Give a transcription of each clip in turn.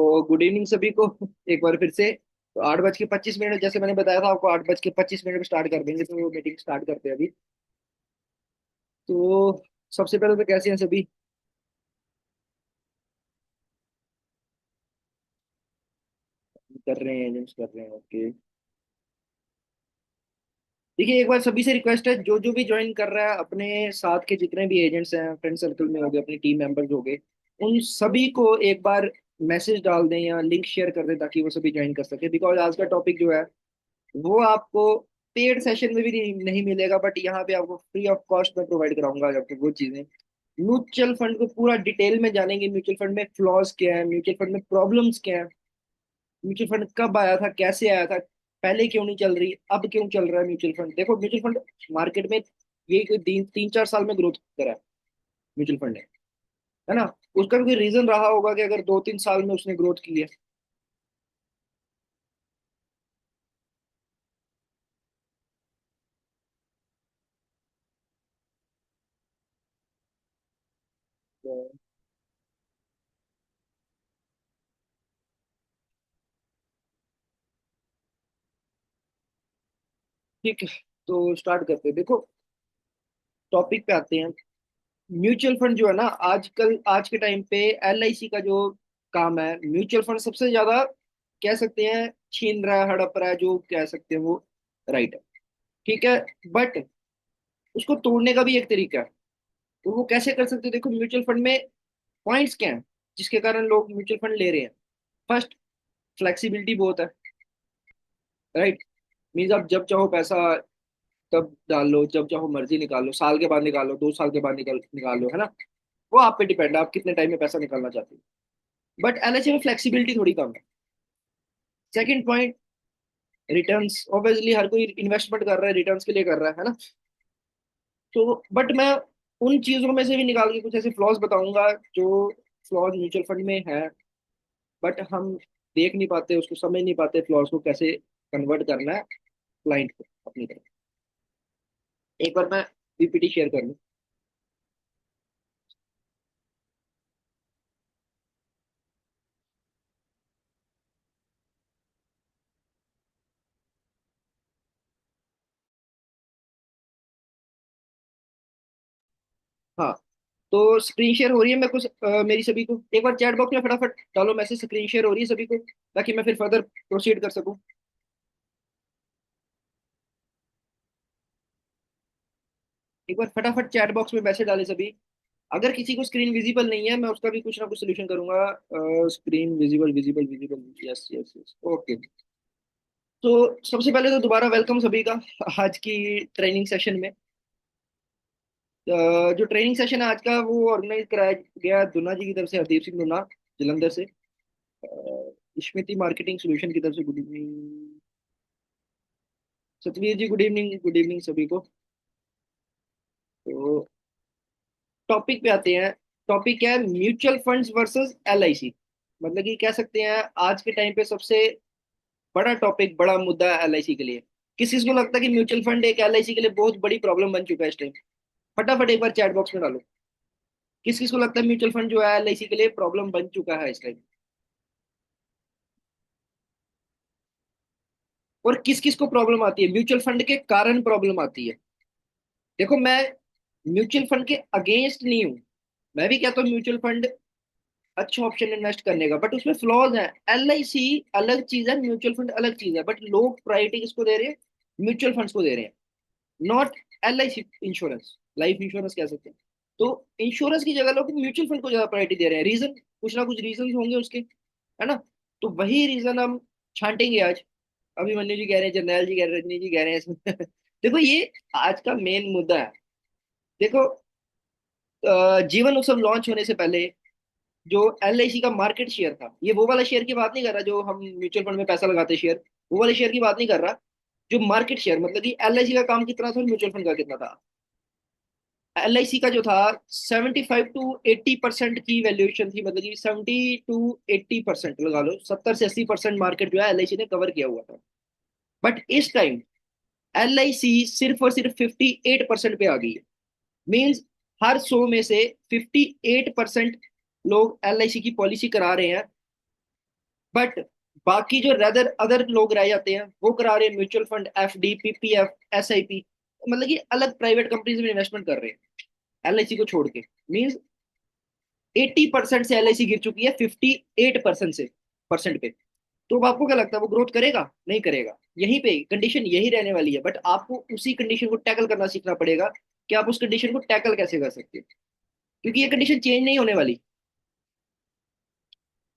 तो good evening सभी को। एक बार फिर से। तो 8:25 जैसे मैंने बताया था आपको, 8:25 में स्टार्ट कर देंगे, तो वो मीटिंग स्टार्ट करते हैं अभी। तो सबसे पहले तो कैसे हैं सभी? कर रहे हैं, एजेंट्स कर रहे हैं, ओके। देखिए, एक बार सभी से रिक्वेस्ट है, जो जो भी ज्वाइन कर रहा है, अपने साथ के जितने भी एजेंट्स हैं, फ्रेंड सर्कल में हो गए, अपनी टीम मेंबर्स हो गए, उन सभी को एक बार मैसेज डाल दें या लिंक शेयर कर दें, ताकि वो सभी ज्वाइन कर सके। बिकॉज आज का टॉपिक जो है वो आपको पेड सेशन में भी नहीं मिलेगा, बट यहाँ पे आपको फ्री ऑफ कॉस्ट में प्रोवाइड कराऊंगा आज आपको वो चीजें। म्यूचुअल फंड को पूरा डिटेल में जानेंगे, म्यूचुअल फंड में फ्लॉज क्या है, म्यूचुअल फंड में प्रॉब्लम्स क्या है, म्यूचुअल फंड कब आया था, कैसे आया था, पहले क्यों नहीं चल रही, अब क्यों चल रहा है म्यूचुअल फंड। देखो, म्यूचुअल फंड मार्केट में ये कोई 3-4 साल में ग्रोथ करा है म्यूचुअल फंड ने, है ना। उसका भी कोई रीजन रहा होगा कि अगर 2-3 साल में उसने ग्रोथ की है। तो ठीक है, तो स्टार्ट करते हैं। देखो, टॉपिक पे आते हैं। म्यूचुअल फंड जो है ना, आजकल आज के टाइम पे एलआईसी का जो काम है, म्यूचुअल फंड सबसे ज्यादा कह सकते हैं छीन रहा है, हड़प रहा है, जो कह सकते हैं वो राइट है। ठीक है, बट उसको तोड़ने का भी एक तरीका है। तो वो कैसे कर सकते हैं? देखो, म्यूचुअल फंड में पॉइंट्स क्या हैं जिसके कारण लोग म्यूचुअल फंड ले रहे हैं? फर्स्ट, फ्लेक्सिबिलिटी बहुत है, राइट। मीन्स आप जब चाहो पैसा तब डाल लो, जब चाहो मर्जी निकाल लो, साल के बाद निकाल लो, 2 साल के बाद निकाल लो, है ना। वो आप पे डिपेंड है, आप कितने टाइम में पैसा निकालना चाहते हो। बट एलआईसी में फ्लेक्सिबिलिटी थोड़ी कम है। Second point, returns. ऑब्वियसली हर कोई इन्वेस्टमेंट कर रहा है, रिटर्न्स के लिए कर रहा है ना। तो बट मैं उन चीजों में से भी निकाल के कुछ ऐसे फ्लॉज बताऊंगा जो फ्लॉज म्यूचुअल फंड में है, बट हम देख नहीं पाते, उसको समझ नहीं पाते फ्लॉज को कैसे कन्वर्ट करना है क्लाइंट को अपनी तरफ। एक बार मैं पीपीटी शेयर कर लूँ। हाँ, तो स्क्रीन शेयर हो रही है। मैं कुछ मेरी सभी को एक बार चैट बॉक्स में फटाफट डालो मैसेज, स्क्रीन शेयर हो रही है सभी को, ताकि मैं फिर फर्दर प्रोसीड कर सकूं। एक बार फटाफट चैट बॉक्स में मैसेज डाले सभी। अगर किसी को स्क्रीन विजिबल नहीं है, मैं उसका भी कुछ ना कुछ सोल्यूशन करूंगा। Screen visible, visible, visible, yes yes yes, okay. तो सबसे पहले तो दोबारा वेलकम सभी का आज की ट्रेनिंग सेशन में। जो ट्रेनिंग सेशन है आज का, वो ऑर्गेनाइज कराया गया दुना जी की तरफ से, हरदीप सिंह दुना, जलंधर से। स्मृति मार्केटिंग सोल्यूशन की तरफ से गुड इवनिंग। सतवीर जी गुड इवनिंग, गुड इवनिंग सभी को। तो टॉपिक पे आते हैं। टॉपिक है म्यूचुअल फंड्स वर्सेस एलआईसी। मतलब कि कह सकते हैं आज के टाइम पे सबसे बड़ा टॉपिक, बड़ा मुद्दा है एलआईसी के लिए। किस किस को लगता है कि म्यूचुअल फंड एक एलआईसी के लिए बहुत बड़ी प्रॉब्लम बन चुका है इस टाइम? फटाफट एक बार चैट बॉक्स में डालो। किस किस को लगता है म्यूचुअल फंड जो है एलआईसी के लिए प्रॉब्लम बन चुका है इस टाइम? और किस किस को प्रॉब्लम आती है, म्यूचुअल फंड के कारण प्रॉब्लम आती है? देखो, मैं म्यूचुअल फंड के अगेंस्ट नहीं हूँ। मैं भी कहता हूँ म्यूचुअल फंड अच्छा ऑप्शन इन्वेस्ट करने का, बट उसमें फ्लॉज हैं। एलआईसी अलग चीज है, म्यूचुअल फंड अलग चीज है, बट लोग प्रायोरिटी किसको दे रहे हैं? म्यूचुअल फंड्स को दे रहे हैं, not LIC insurance, life insurance कह सकते हैं। तो इंश्योरेंस की जगह लोग म्यूचुअल फंड को ज्यादा प्रायोरिटी दे रहे हैं। रीजन, कुछ ना कुछ रीजन होंगे उसके, है ना। तो वही रीजन हम छांटेंगे आज। अभिमन्यु जी कह रहे हैं, जरनैल जी कह रहे हैं, रजनी जी कह रहे हैं इसमें देखो, ये आज का मेन मुद्दा है। देखो, जीवन उत्सव लॉन्च होने से पहले जो एलआईसी का मार्केट शेयर था, ये वो वाला शेयर की बात नहीं कर रहा जो हम म्यूचुअल फंड में पैसा लगाते शेयर, वो वाले शेयर की बात नहीं कर रहा। जो मार्केट शेयर, मतलब कि एलआईसी का काम कितना था और म्यूचुअल फंड का कितना था। एलआईसी का जो था 75 to 80% की वैल्यूएशन थी, मतलब कि 70 to 80% लगा लो, 70 से 80% मार्केट जो है एलआईसी ने कवर किया हुआ था। बट इस टाइम एलआईसी सिर्फ और सिर्फ 58% पे आ गई है। मीन्स हर 100 में से 58% लोग एलआईसी की पॉलिसी करा रहे हैं बट बाकी जो अदर अदर लोग रह जाते हैं वो करा रहे हैं mutual fund, FD, PPF, SIP, मतलब कि अलग प्राइवेट कंपनीज में इन्वेस्टमेंट कर रहे हैं एलआईसी को छोड़ के। मींस 80% से एलआईसी गिर चुकी है 58% से परसेंट पे। तो अब आपको क्या लगता है वो ग्रोथ करेगा? नहीं करेगा। यहीं पे कंडीशन यही रहने वाली है, बट आपको उसी कंडीशन को टैकल करना सीखना पड़ेगा कि आप उस कंडीशन को टैकल कैसे कर सकते हो, क्योंकि ये कंडीशन चेंज नहीं होने वाली।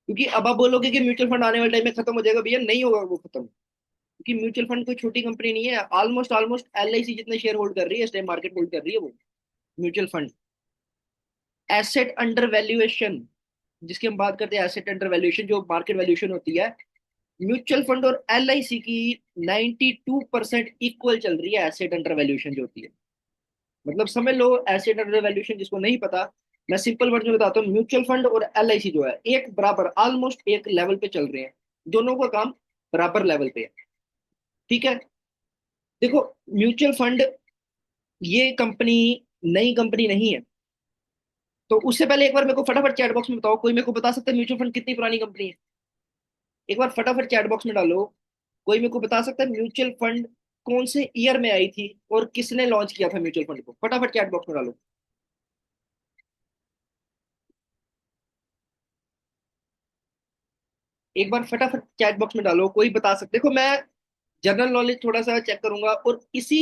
क्योंकि अब आप बोलोगे कि म्यूचुअल फंड आने वाले टाइम में खत्म हो जाएगा, भैया नहीं होगा वो खत्म। क्योंकि म्यूचुअल फंड कोई छोटी कंपनी नहीं है, ऑलमोस्ट ऑलमोस्ट एलआईसी जितने शेयर होल्ड कर रही है, स्टॉक मार्केट होल्ड कर रही है वो mutual fund. Asset under valuation, जिसकी हम बात करते हैं, एसेट अंडर वैल्यूएशन जो मार्केट वैल्यूएशन होती है, म्यूचुअल फंड और एलआईसी की 92% इक्वल चल रही है एसेट अंडर वैल्यूएशन जो होती है। मतलब समझ लो, एसेट अंडर वैल्यूएशन जिसको नहीं पता, मैं सिंपल वर्ड में बताता हूँ, म्यूचुअल फंड और एलआईसी जो है एक बराबर ऑलमोस्ट एक लेवल पे चल रहे हैं। दोनों का काम बराबर लेवल पे है। ठीक है। देखो, म्यूचुअल फंड ये कंपनी नई कंपनी नहीं है। तो उससे पहले एक बार मेरे को फटाफट चैट बॉक्स में बताओ, कोई मेरे को बता सकता है म्यूचुअल फंड कितनी पुरानी कंपनी है? एक बार फटाफट चैट बॉक्स में डालो। कोई मेरे को बता सकता है म्यूचुअल फंड कौन से ईयर में आई थी और किसने लॉन्च किया था म्यूचुअल फंड को? फटाफट चैट बॉक्स में डालो। एक बार फटाफट चैट बॉक्स में डालो, कोई बता सकते। देखो, मैं जनरल नॉलेज थोड़ा सा चेक करूंगा और इसी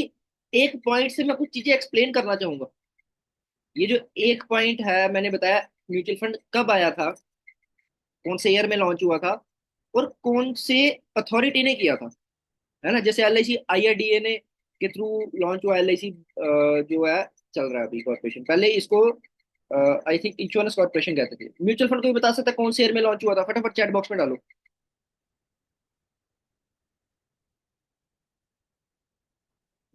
एक पॉइंट से मैं कुछ चीजें एक्सप्लेन करना चाहूंगा। ये जो एक पॉइंट है मैंने बताया, म्यूचुअल फंड कब आया था, कौन से ईयर में लॉन्च हुआ था, और कौन से अथॉरिटी ने किया था, है ना? जैसे एलआईसी आईआरडीए ने के थ्रू लॉन्च हुआ एलआईसी, जो है चल रहा है अभी कॉर्पोरेशन। पहले इसको आई थिंक इंश्योरेंस कॉर्पोरेशन कहते थे। म्यूचुअल फंड कोई बता सकता है कौन से ईयर में लॉन्च हुआ था? फटाफट चैट बॉक्स में डालो।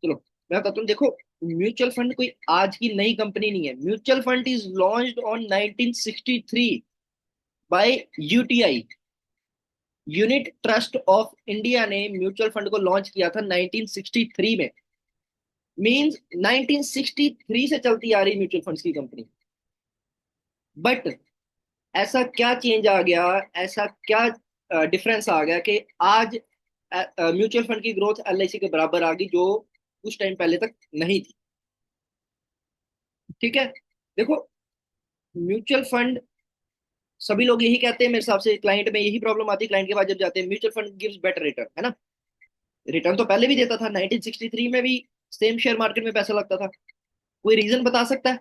चलो, मैं बताता हूँ। देखो, म्यूचुअल फंड कोई आज की नई कंपनी नहीं है। Mutual fund is launched on 1963 by UTI, unit trust of India ने म्यूचुअल फंड को लॉन्च किया था 1963 में। मींस 1963 से चलती आ रही म्यूचुअल फंड्स की कंपनी। बट ऐसा क्या चेंज आ गया, ऐसा क्या डिफरेंस आ गया कि आज म्यूचुअल फंड की ग्रोथ एलआईसी के बराबर आ गई, जो कुछ टाइम पहले तक नहीं थी। ठीक है। देखो, म्यूचुअल फंड, सभी लोग यही कहते हैं मेरे हिसाब से, क्लाइंट में यही प्रॉब्लम आती है, क्लाइंट के पास जब जाते हैं, mutual fund gives better return, है ना? रिटर्न तो पहले भी देता था, 1963 में भी सेम शेयर मार्केट में पैसा लगता था। कोई रीजन बता सकता है?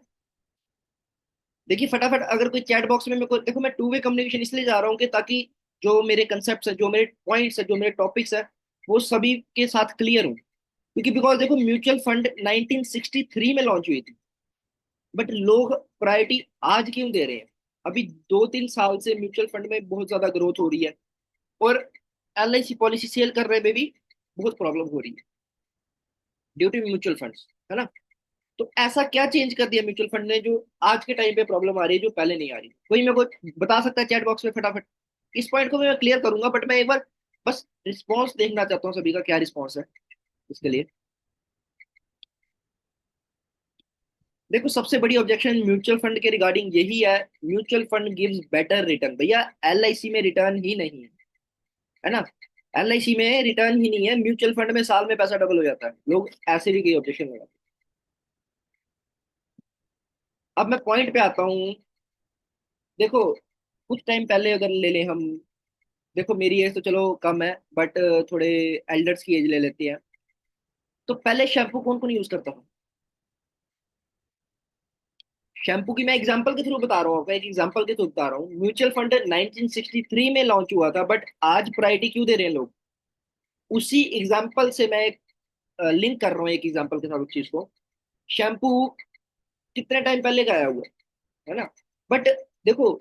देखिए फटाफट, अगर कोई चैट बॉक्स में मेरे को, देखो मैं टू वे कम्युनिकेशन इसलिए जा रहा हूँ कि ताकि जो मेरे कंसेप्ट है, जो मेरे पॉइंट्स है, जो मेरे टॉपिक्स है, वो सभी के साथ क्लियर हूँ। क्योंकि बिकॉज देखो, म्यूचुअल फंड 1963 में लॉन्च हुई थी, बट लोग प्रायोरिटी आज क्यों दे रहे हैं? अभी 2-3 साल से म्यूचुअल फंड में बहुत ज्यादा ग्रोथ हो रही है, और एलआईसी पॉलिसी सेल करने में भी बहुत प्रॉब्लम हो रही है ड्यू टू म्यूचुअल फंड्स, है ना? तो ऐसा क्या चेंज कर दिया म्यूचुअल फंड ने जो आज के टाइम पे प्रॉब्लम आ रही है, जो पहले नहीं आ रही? कोई मेरे को बता सकता है चैट बॉक्स में फटाफट? इस पॉइंट को भी मैं क्लियर करूंगा, बट मैं एक बार बस रिस्पॉन्स देखना चाहता हूँ, सभी का क्या रिस्पॉन्स है इसके लिए। देखो, सबसे बड़ी ऑब्जेक्शन म्यूचुअल फंड के रिगार्डिंग यही है, mutual fund gives better return. भैया, एलआईसी में रिटर्न ही नहीं है, है ना? एलआईसी में रिटर्न ही नहीं है, म्यूचुअल फंड में साल में पैसा डबल हो जाता है। लोग ऐसे भी कई ऑब्जेक्शन लगाते हैं। अब मैं पॉइंट पे आता हूँ। देखो, कुछ टाइम पहले अगर ले लें हम, देखो मेरी एज तो चलो कम है, बट थोड़े एल्डर्स की एज ले लेते हैं। तो पहले शैम्पू कौन कौन यूज करता था? शैम्पू की मैं एग्जांपल के थ्रू बता रहा हूँ आपको, एक एग्जांपल के थ्रू बता रहा हूँ। म्यूचुअल फंड 1963 में लॉन्च हुआ था, बट आज प्रायोरिटी क्यों दे रहे हैं लोग? उसी एग्जांपल से मैं एक लिंक कर रहा हूँ, एक एग्जांपल के साथ उस चीज को। शैम्पू कितने टाइम पहले का आया हुआ है ना? बट देखो,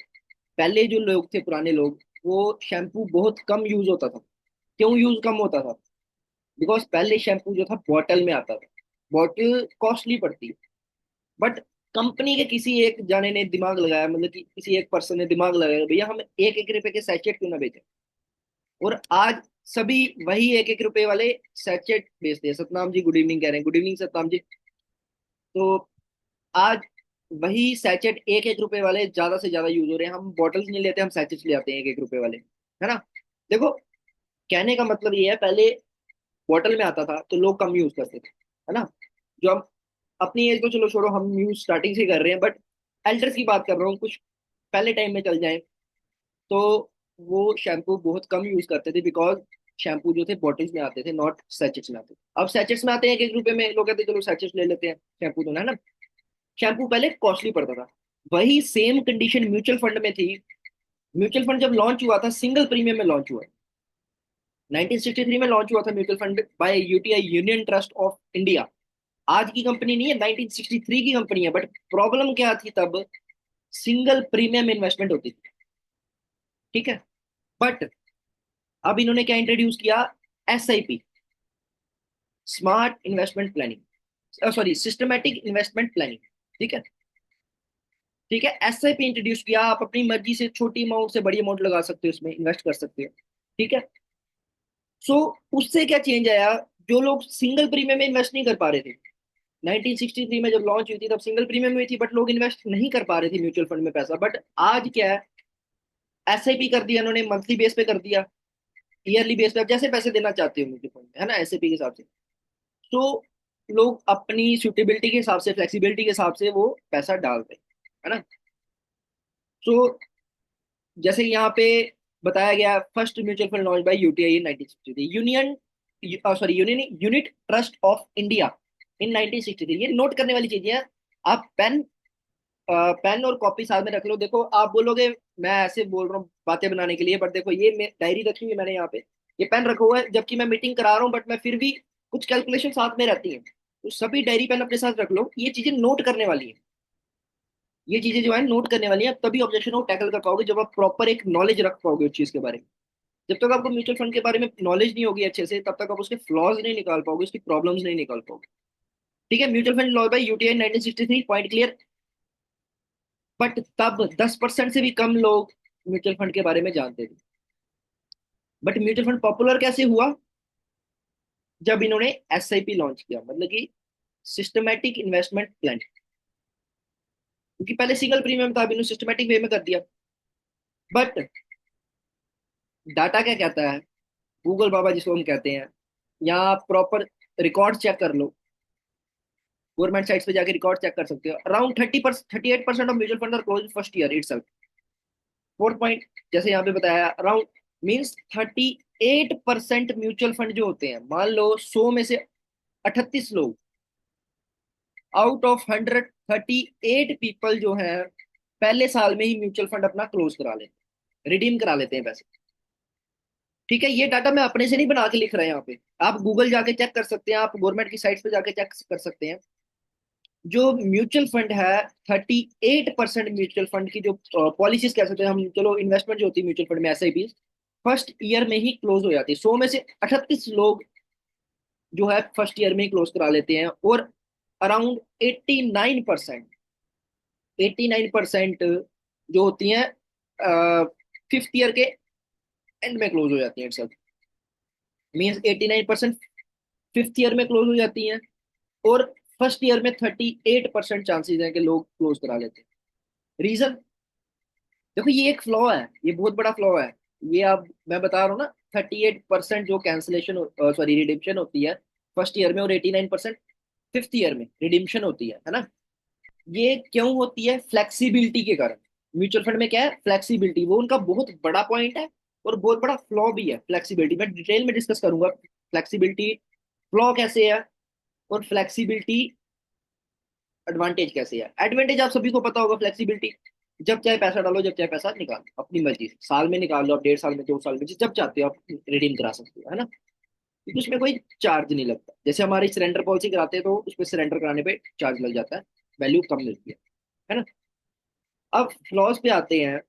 पहले जो लोग थे, पुराने लोग, वो शैम्पू बहुत कम यूज होता था। क्यों यूज कम होता था? बिकॉज पहले शैम्पू जो था बॉटल में आता था। बॉटल कॉस्टली पड़ती है, बट कंपनी के किसी एक जाने ने दिमाग लगाया, मतलब कि किसी एक पर्सन ने दिमाग लगाया, भैया हम 1-1 रुपए के सैचेट क्यों ना बेचें? और आज सभी वही 1-1 रुपए वाले सैचेट बेचते हैं। सतनाम जी गुड इवनिंग कह रहे हैं, गुड इवनिंग सतनाम जी। तो आज वही सैचेट 1-1 रुपए वाले ज्यादा से ज्यादा यूज हो रहे हैं। हम बॉटल्स नहीं लेते, हम सैचेट्स ले आते हैं 1-1 रुपए वाले, है ना? देखो, कहने का मतलब ये है, पहले बॉटल में आता था तो लोग कम यूज करते थे, है ना। जो हम अपनी एज को चलो छोड़ो, हम यूज स्टार्टिंग से कर रहे हैं, बट एल्डर्स की बात कर रहा हूँ, कुछ पहले टाइम में चल जाए तो वो शैम्पू बहुत कम यूज करते थे, बिकॉज शैम्पू जो थे बॉटल्स में आते थे, नॉट सैचेट्स में आते थे। अब सैचेट्स में आते हैं 1 1 रुपए में, लोग कहते हैं चलो सैचेट्स ले लेते हैं शैम्पू तो, है ना। शैम्पू पहले कॉस्टली पड़ता था। वही सेम कंडीशन म्यूचुअल फंड में थी। म्यूचुअल फंड जब लॉन्च हुआ था, सिंगल प्रीमियम में लॉन्च हुआ। 1963 में लॉन्च हुआ था mutual fund by UTI, union trust of India. आज की कंपनी नहीं है, 1963 की कंपनी है। बट प्रॉब्लम क्या थी तब? सिंगल प्रीमियम इन्वेस्टमेंट होती थी, ठीक है। बट अब इन्होंने क्या इंट्रोड्यूस किया? SIP, smart investment planning, sorry systematic investment planning, ठीक है। ठीक है, SIP इंट्रोड्यूस किया। आप अपनी मर्जी से छोटी अमाउंट से बड़ी अमाउंट लगा सकते हो, उसमें इन्वेस्ट कर सकते हो, ठीक है। सो उससे क्या चेंज आया? जो लोग सिंगल प्रीमियम में इन्वेस्ट नहीं कर पा रहे थे, 1963 में जब लॉन्च हुई थी तब सिंगल प्रीमियम हुई थी, बट लोग इन्वेस्ट नहीं कर पा रहे थे म्यूचुअल फंड में पैसा। बट आज क्या है? SIP कर दिया इन्होंने, मंथली बेस पे कर दिया, ईयरली बेस पे, आप जैसे पैसे देना चाहते हो म्यूचुअल फंड में, है ना, SIP के हिसाब से। तो लोग अपनी सुटेबिलिटी के हिसाब से, फ्लेक्सिबिलिटी के हिसाब से वो पैसा डाल रहे हैं, है ना। तो जैसे यहाँ पे बताया गया, first mutual fund launch by UTI in 1963, union, sorry union unit trust of India in 1963। ये नोट करने वाली चीजें हैं। आप पेन और कॉपी साथ में रख लो। देखो, आप बोलोगे मैं ऐसे बोल रहा हूँ बातें बनाने के लिए, बट देखो ये डायरी रखी हुई है मैंने यहाँ पे, ये पेन रखा हुआ है, जबकि मैं मीटिंग करा रहा हूँ, बट मैं फिर भी कुछ कैलकुलेशन साथ में रहती है। तो सभी डायरी पेन अपने साथ रख लो, ये चीजें नोट करने वाली है। ये चीजें जो है नोट करने वाली है, तभी ऑब्जेक्शन को टैकल कर पाओगे, जब आप प्रॉपर एक नॉलेज रख पाओगे उस चीज के बारे में। जब तक आपको म्यूचुअल फंड के बारे में नॉलेज नहीं होगी अच्छे से, तब तक आप उसके फ्लॉज नहीं निकाल पाओगे, उसकी प्रॉब्लम्स नहीं निकाल पाओगे, ठीक है। Mutual fund law by UTI 1963, point clear. But तब 10% से भी कम लोग म्यूचुअल फंड के बारे में जानते थे। बट म्यूचुअल फंड पॉपुलर कैसे हुआ? जब इन्होंने SIP लॉन्च किया, मतलब कि सिस्टमैटिक इन्वेस्टमेंट प्लान। क्योंकि पहले सिंगल प्रीमियम था, अब इन्होंने सिस्टमैटिक वे में कर दिया। बट डाटा क्या कहता है? गूगल बाबा जिसको हम कहते हैं, यहाँ आप प्रॉपर रिकॉर्ड चेक कर लो, गवर्नमेंट साइट्स पे जाके रिकॉर्ड चेक कर सकते हो। Around 38% of mutual fund are close first year itself. Fourth point, जैसे यहाँ पे बताया, अराउंड मीन्स 38% म्यूचुअल फंड जो होते हैं, मान लो 100 में से 38 लोग, आउट ऑफ 138 पीपल जो है, पहले साल में ही म्यूचुअल फंड अपना क्लोज करा लेते हैं, रिडीम करा लेते हैं पैसे, ठीक है। ये डाटा मैं अपने से नहीं बना के लिख रहा हूं यहाँ पे, आप गूगल जाके चेक कर सकते हैं, आप गवर्नमेंट की साइट पे जाके चेक कर सकते हैं। जो म्यूचुअल फंड है, 38% म्यूचुअल फंड की जो पॉलिसीज कह सकते हैं हम, चलो इन्वेस्टमेंट जो होती है म्यूचुअल फंड में, SIP फर्स्ट ईयर में ही क्लोज हो जाती है। 100 में से 38 लोग जो है फर्स्ट ईयर में ही क्लोज करा लेते हैं। और अराउंड 89% जो होती हैं फिफ्थ ईयर के एंड में क्लोज हो जाती हैं इटसेल्फ। मीन्स 89% फिफ्थ ईयर में क्लोज हो जाती हैं, और फर्स्ट ईयर में 38% चांसेस हैं कि लोग क्लोज करा लेते हैं। रीजन, देखो ये एक फ्लॉ है, ये बहुत बड़ा फ्लॉ है। ये अब मैं बता रहा हूँ ना, 38% जो कैंसिलेशन, सॉरी रिडिम्पशन होती है फर्स्ट ईयर में, और 89% फिफ्थ ईयर में रिडिम्पशन होती है ना। ये क्यों होती है? फ्लेक्सिबिलिटी के कारण। म्यूचुअल फंड में क्या है? फ्लेक्सिबिलिटी, वो उनका बहुत बड़ा पॉइंट है, और बहुत बड़ा फ्लॉ भी है फ्लेक्सिबिलिटी। मैं डिटेल में डिस्कस करूंगा फ्लेक्सिबिलिटी फ्लॉ कैसे है, और फ्लेक्सिबिलिटी एडवांटेज कैसे है। एडवांटेज आप सभी को पता होगा, फ्लेक्सिबिलिटी, जब चाहे पैसा डालो, जब चाहे पैसा निकालो, अपनी मर्जी से, साल में निकाल लो आप, 1.5 साल में, 2 साल में, जब चाहते हो आप रिडीम करा सकते हो, है ना। क्योंकि उसमें कोई चार्ज नहीं लगता। जैसे हमारी सरेंडर पॉलिसी कराते हैं तो उसमें सरेंडर कराने पे चार्ज लग जाता है, वैल्यू कम मिलती है ना। अब फ्लॉज पे आते हैं,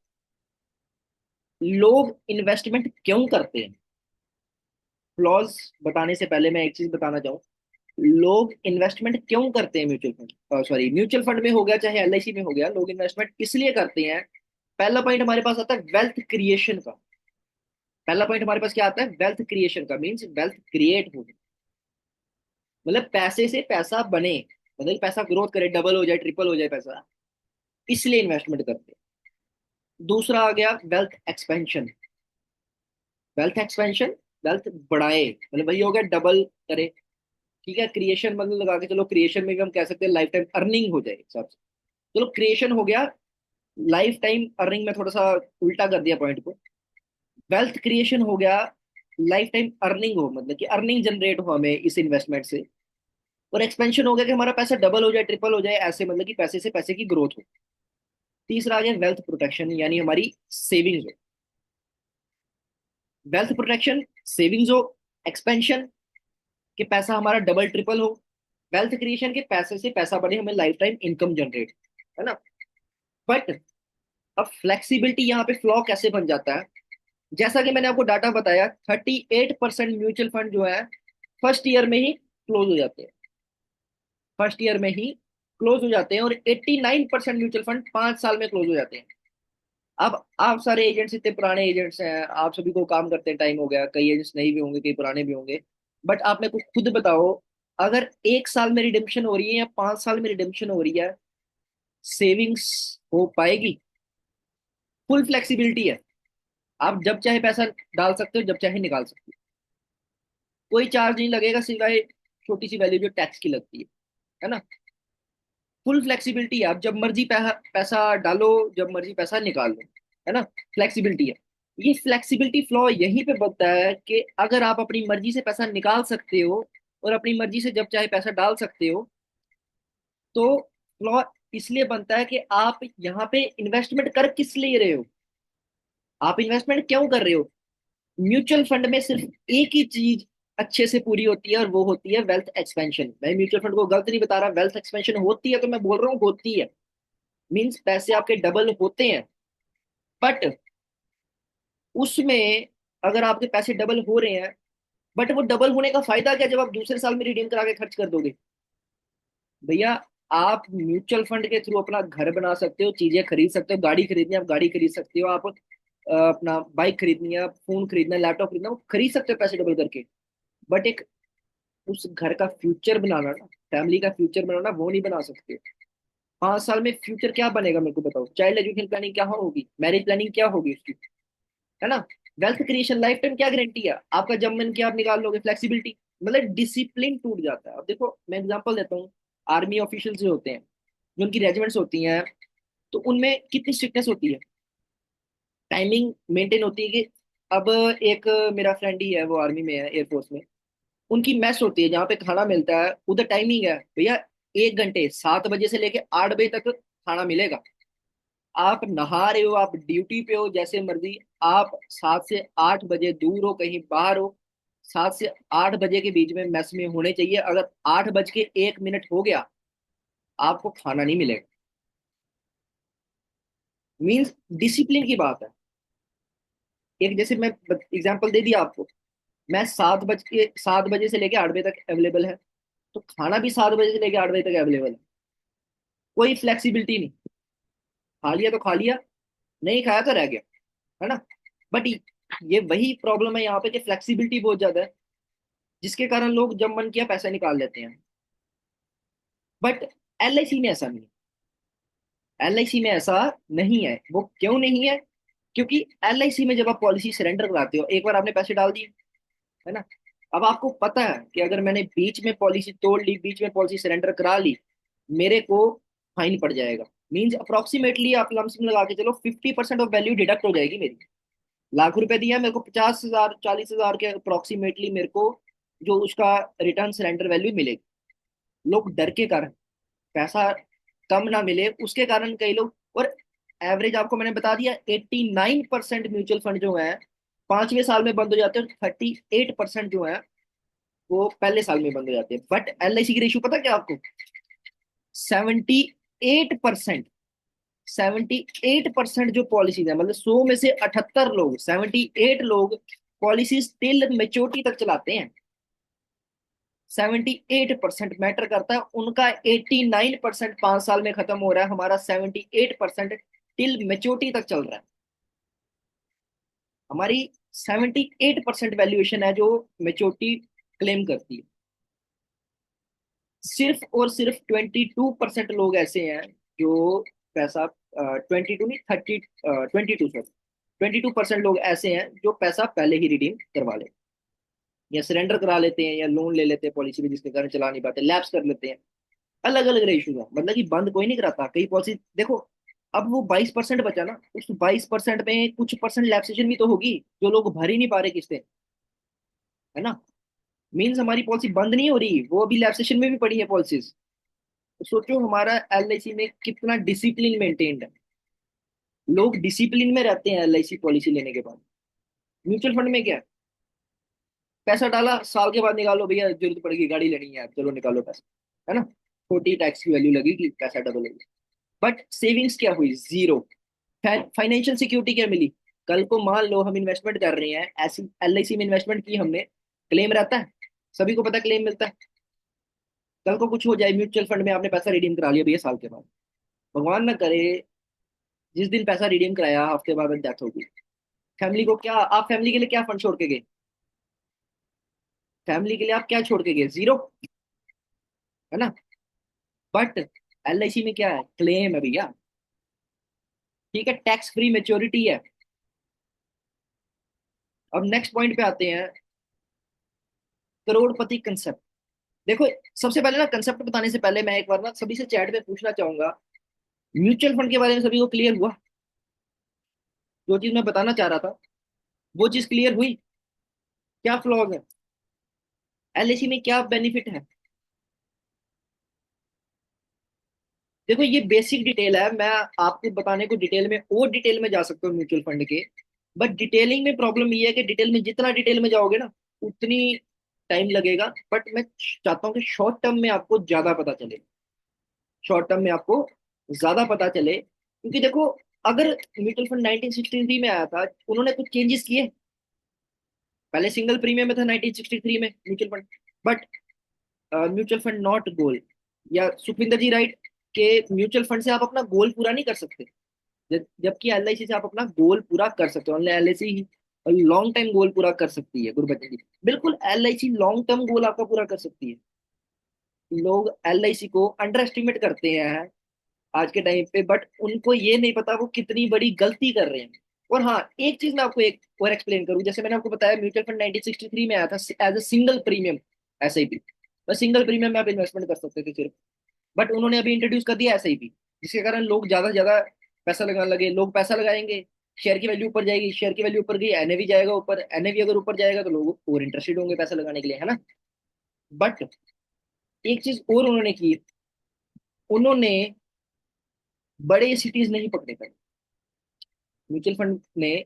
लोग इन्वेस्टमेंट क्यों करते हैं? फ्लॉज बताने से पहले मैं एक चीज बताना चाहूँ, लोग इन्वेस्टमेंट क्यों करते हैं mutual fund, sorry mutual fund में हो गया चाहे LIC में हो गया, लोग इन्वेस्टमेंट इसलिए करते हैं। पहला पॉइंट हमारे पास आता है वेल्थ क्रिएशन का। पहला पॉइंट हमारे पास क्या आता है? वेल्थ क्रिएशन का, मीन्स वेल्थ क्रिएट हो, मतलब पैसे से पैसा बने, मतलब पैसा ग्रोथ करे, डबल हो जाए, ट्रिपल हो जाए पैसा, इसलिए इन्वेस्टमेंट करते हैं। दूसरा आ गया wealth expansion. Wealth expansion, wealth बढ़ाए, मतलब वही हो गया डबल करे। ठीक है, क्रिएशन मतलब लगा के चलो, क्रिएशन में भी हम कह सकते हैं लाइफ टाइम अर्निंग हो जाए हिसाब से। चलो क्रिएशन हो गया, लाइफ टाइम अर्निंग में थोड़ा सा उल्टा कर दिया पॉइंट को। वेल्थ क्रिएशन हो गया, लाइफ टाइम अर्निंग हो, मतलब कि अर्निंग जनरेट हो हमें इस इन्वेस्टमेंट से। और एक्सपेंशन हो गया कि हमारा पैसा डबल हो जाए, ट्रिपल हो जाए, ऐसे मतलब कि पैसे से पैसे की ग्रोथ हो। तीसरा आ गया वेल्थ प्रोटेक्शन, यानी हमारी सेविंग्स हो। वेल्थ प्रोटेक्शन, सेविंग्स हो, एक्सपेंशन के पैसा हमारा डबल ट्रिपल हो, वेल्थ क्रिएशन के पैसे से पैसा बढ़े, हमें लाइफ टाइम इनकम जनरेट, है ना। बट अब फ्लेक्सिबिलिटी यहाँ पे फ्लॉ कैसे बन जाता है। जैसा कि मैंने आपको डाटा बताया, 38% म्यूचुअल फंड जो है फर्स्ट ईयर में ही क्लोज हो जाते हैं, फर्स्ट ईयर में ही क्लोज हो जाते हैं, और 89% म्यूचुअल फंड 5 साल में क्लोज हो जाते हैं। अब आप सारे एजेंट्स इतने पुराने एजेंट्स हैं, आप सभी को काम करते टाइम हो गया, कई एजेंट्स नहीं भी होंगे, कई पुराने भी होंगे। बट आप मेरे को खुद बताओ, अगर 1 साल में रिडेम्पशन हो रही है या 5 साल में रिडेम्पशन हो रही है, सेविंग्स हो पाएगी? फुल फ्लेक्सिबिलिटी है, आप जब चाहे पैसा डाल सकते हो, जब चाहे निकाल सकते हो, कोई चार्ज नहीं लगेगा सिवाय छोटी सी वैल्यू जो टैक्स की लगती है ना। फुल फ्लेक्सिबिलिटी है, आप जब मर्जी पैसा डालो, जब मर्जी पैसा निकाल लो, है ना। फ्लेक्सिबिलिटी है। ये फ्लेक्सिबिलिटी फ्लॉ यहीं पे बनता है कि अगर आप अपनी मर्जी से पैसा निकाल सकते हो और अपनी मर्जी से जब चाहे पैसा डाल सकते हो, तो फ्लॉ इसलिए बनता है कि आप यहाँ पे इन्वेस्टमेंट कर किस लिए रहे हो, आप इन्वेस्टमेंट क्यों कर रहे हो। म्यूचुअल फंड में सिर्फ एक ही चीज अच्छे से पूरी होती है, और वो होती है वेल्थ एक्सपेंशन। मैं म्यूचुअल फंड को गलत नहीं बता रहा, वेल्थ एक्सपेंशन होती है तो मैं बोल रहा हूँ होती है, मीन्स पैसे आपके डबल होते हैं। बट उसमें अगर आपके पैसे डबल हो रहे हैं, बट वो डबल होने का फायदा क्या जब आप दूसरे साल में रिडीम करा के खर्च कर दोगे। भैया, आप म्यूचुअल फंड के थ्रू अपना घर बना सकते हो, चीजें खरीद सकते हो, गाड़ी खरीदनी है आप गाड़ी खरीद सकते हो, आप अपना बाइक खरीदनी है, फोन खरीदना है, लैपटॉप खरीदना है, वो खरीद सकते हो पैसे डबल करके। बट एक उस घर का फ्यूचर बनाना ना, फैमिली का फ्यूचर बनाना, वो नहीं बना सकते। 5 साल में फ्यूचर क्या बनेगा मेरे को बताओ, चाइल्ड एजुकेशन प्लानिंग क्या होगी, मैरिज प्लानिंग क्या होगी उसकी, है ना। वेल्थ क्रिएशन लाइफ टाइम क्या गारंटी है, आपका जब मन किया आप निकाल लोगे, फ्लेक्सिबिलिटी। मतलब डिसिप्लिन टूट जाता है। अब देखो मैं एग्जांपल देता हूँ, आर्मी ऑफिशियल्स जो होते हैं, जो उनकी रेजिमेंट्स होती हैं, तो उनमें कितनी स्ट्रिक्टनेस होती है, टाइमिंग मेंटेन होती है कि अब एक मेरा फ्रेंड ही है, वो आर्मी में है, एयरफोर्स में। उनकी मेस होती है जहाँ पे खाना मिलता है, उधर टाइमिंग है भैया, 1 घंटे 7 बजे से लेके 8 बजे तक खाना मिलेगा। आप नहा रहे हो, आप ड्यूटी पे हो, जैसे मर्जी, आप 7 से 8 बजे दूर हो कहीं बाहर हो, 7 से 8 बजे के बीच में मैस में होने चाहिए। अगर 8 बज के 1 मिनट हो गया, आपको खाना नहीं मिलेगा। मीन्स डिसिप्लिन की बात है। एक जैसे मैं एग्जांपल दे दिया आपको, मैं 7 बजे से लेके 8 बजे तक अवेलेबल है, तो खाना भी 7 बजे से लेके 8 बजे तक अवेलेबल है। कोई फ्लेक्सिबिलिटी नहीं, खा लिया तो खा लिया, नहीं खाया तो रह गया, है ना। बट ये वही प्रॉब्लम है यहाँ पे कि फ्लेक्सिबिलिटी बहुत ज्यादा है, जिसके कारण लोग जब मन किया पैसा निकाल लेते हैं। बट एलआईसी में ऐसा नहीं है, एलआईसी में ऐसा नहीं है। वो क्यों नहीं है? क्योंकि एलआईसी में जब आप पॉलिसी सरेंडर कराते हो, एक बार आपने पैसे डाल दिए, है ना। अब आपको पता है कि अगर मैंने बीच में पॉलिसी तोड़ ली, बीच में पॉलिसी सरेंडर करा ली, मेरे को फाइन पड़ जाएगा। मीन्स अप्रोक्सीमेटली आप लमसम लगा के चलो 50% ऑफ वैल्यू डिडक्ट हो जाएगी मेरी। लाख रुपए दिया मेरे को, 50,000 40,000 के अप्रोक्सीमेटली मेरे को जो उसका रिटर्न सरेंडर वैल्यू मिलेगी। लोग डर के कारण, पैसा कम ना मिले उसके कारण कई लोग, और एवरेज आपको मैंने बता दिया, 89% म्यूचुअल फंड जो है 5वें साल में बंद हो जाते हैं, 38% जो है वो पहले साल में बंद हो जाते हैं। बट एलआईसी की रेशियो पता क्या आपको, 78%। 78% जो पॉलिसीज है, मतलब 100 में से 78 लोग, 78 लोग पॉलिसीज टिल मेच्योरिटी तक चलाते हैं। 78% मैटर करता है, उनका 89% 5 साल में खत्म हो रहा है, हमारा 78% टिल मेच्योरिटी तक चल रहा है। हमारी 78% वैल्यूएशन है जो मेच्योरिटी क्लेम करती है। सिर्फ और सिर्फ 22% लोग ऐसे हैं जो पैसा, 22 नहीं, 30, 22 सॉरी, 22% लोग ऐसे हैं जो पैसा पहले ही रिडीम करवा लेते हैं, या सरेंडर करा लेते हैं, या लोन ले लेते हैं पॉलिसी में, जिसके कारण चला नहीं पाते, लैप्स कर लेते हैं। अलग अलग इशूज है, मतलब कि बंद कोई नहीं कराता, कई पॉलिसी देखो। अब वो 22% बचा ना, उस 22% में कुछ परसेंट लैप्सेशन भी तो होगी, जो लोग भर ही नहीं पा रहे किस्तें, है ना। मीन्स हमारी पॉलिसी बंद नहीं हो रही, वो अभी लैप्सेशन में भी पड़ी है पॉलिसीज। तो सोचो हमारा एलआईसी में कितना डिसिप्लिन मेंटेन्ड है। लोग डिसिप्लिन में रहते हैं एलआईसी पॉलिसी लेने के बाद। म्यूचुअल फंड में क्या है, पैसा डाला, साल के बाद निकालो, भैया जरूरत पड़ेगी, गाड़ी लेनी है, चलो निकालो पैसा, है ना। छोटी टैक्स की वैल्यू लगेगी, पैसा डबल होगी। बट सेविंग्स क्या हुई, जीरो। फाइनेंशियल सिक्योरिटी क्या मिली, कल को मान लो हम इन्वेस्टमेंट कर रहे हैं, ऐसी एलआईसी में इन्वेस्टमेंट की हमने, क्लेम रहता है, सभी को पता क्लेम मिलता है। कल को कुछ हो जाए, म्यूचुअल फंड में आपने पैसा रिडीम करा लिया भैया साल के बाद, भगवान ना करे, जिस दिन पैसा रिडीम कराया हफ्ते बाद डेथ होगी, फैमिली को क्या, आप फैमिली के लिए क्या फंड छोड़ के गए, फैमिली के लिए आप क्या छोड़ के गए, जीरो, है ना। बट एलआईसी में क्या है, क्लेम है भैया, ठीक है, टैक्स फ्री मेच्योरिटी है। अब नेक्स्ट पॉइंट पे आते हैं, करोड़पति कंसेप्ट। देखो, सबसे पहले ना कंसेप्ट बताने से पहले मैं एक बार ना सभी से चैट में पूछना चाहूंगा, म्यूचुअल फंड के बारे में सभी को क्लियर हुआ, जो चीज मैं बताना चाह रहा था वो चीज क्लियर हुई, क्या फ्लॉज है, एलआईसी में क्या बेनिफिट है। देखो ये बेसिक डिटेल है, मैं आपको बताने को डिटेल में और डिटेल में जा सकता हूँ म्यूचुअल फंड के, बट डिटेलिंग में प्रॉब्लम ये है कि डिटेल में जितना डिटेल में जाओगे ना, उतनी टाइम लगेगा। बट मैं चाहता हूँ कि शॉर्ट टर्म में आपको ज्यादा पता चले, शॉर्ट टर्म में आपको ज्यादा पता चले, क्योंकि देखो, अगर म्यूचुअल फंड 1963 में आया था, उन्होंने कुछ चेंजेस किए, पहले सिंगल प्रीमियम में था 1963 में mutual fund, but mutual fund not गोल, या सुखविंदर जी राइट, के म्यूचुअल फंड से आप अपना गोल पूरा नहीं कर सकते, जबकि एलआईसी से आप अपना गोल पूरा कर सकते हो, एलआईसी लॉन्ग टाइम गोल पूरा कर सकती है, गुरबचन जी, बिल्कुल एलआईसी लॉन्ग टर्म गोल आपका पूरा कर सकती है। लोग एलआईसी को अंडर एस्टिमेट करते हैं आज के टाइम पे, बट उनको ये नहीं पता वो कितनी बड़ी गलती कर रहे हैं। और हाँ, एक चीज मैं आपको एक और एक्सप्लेन करूँ, जैसे मैंने आपको बताया म्यूचुअल फंड 1963 में आया था as a single premium SIP, बस सिंगल प्रीमियम में आप इन्वेस्टमेंट कर सकते थे सिर्फ, बट उन्होंने अभी इंट्रोड्यूस कर दिया एसआईपी, जिसके कारण लोग ज्यादा से ज्यादा पैसा लगाने लगे, लोग पैसा लगाएंगे, शेयर की वैल्यू ऊपर जाएगी, शेयर की वैल्यू ऊपर गई, एनएवी जाएगा ऊपर, एनएवी अगर ऊपर जाएगा तो लोग और इंटरेस्टेड होंगे पैसा लगाने के लिए, है ना। बट एक चीज और उन्होंने की, उन्होंने बड़े सिटीज नहीं पकड़े थे, म्यूचुअल फंड ने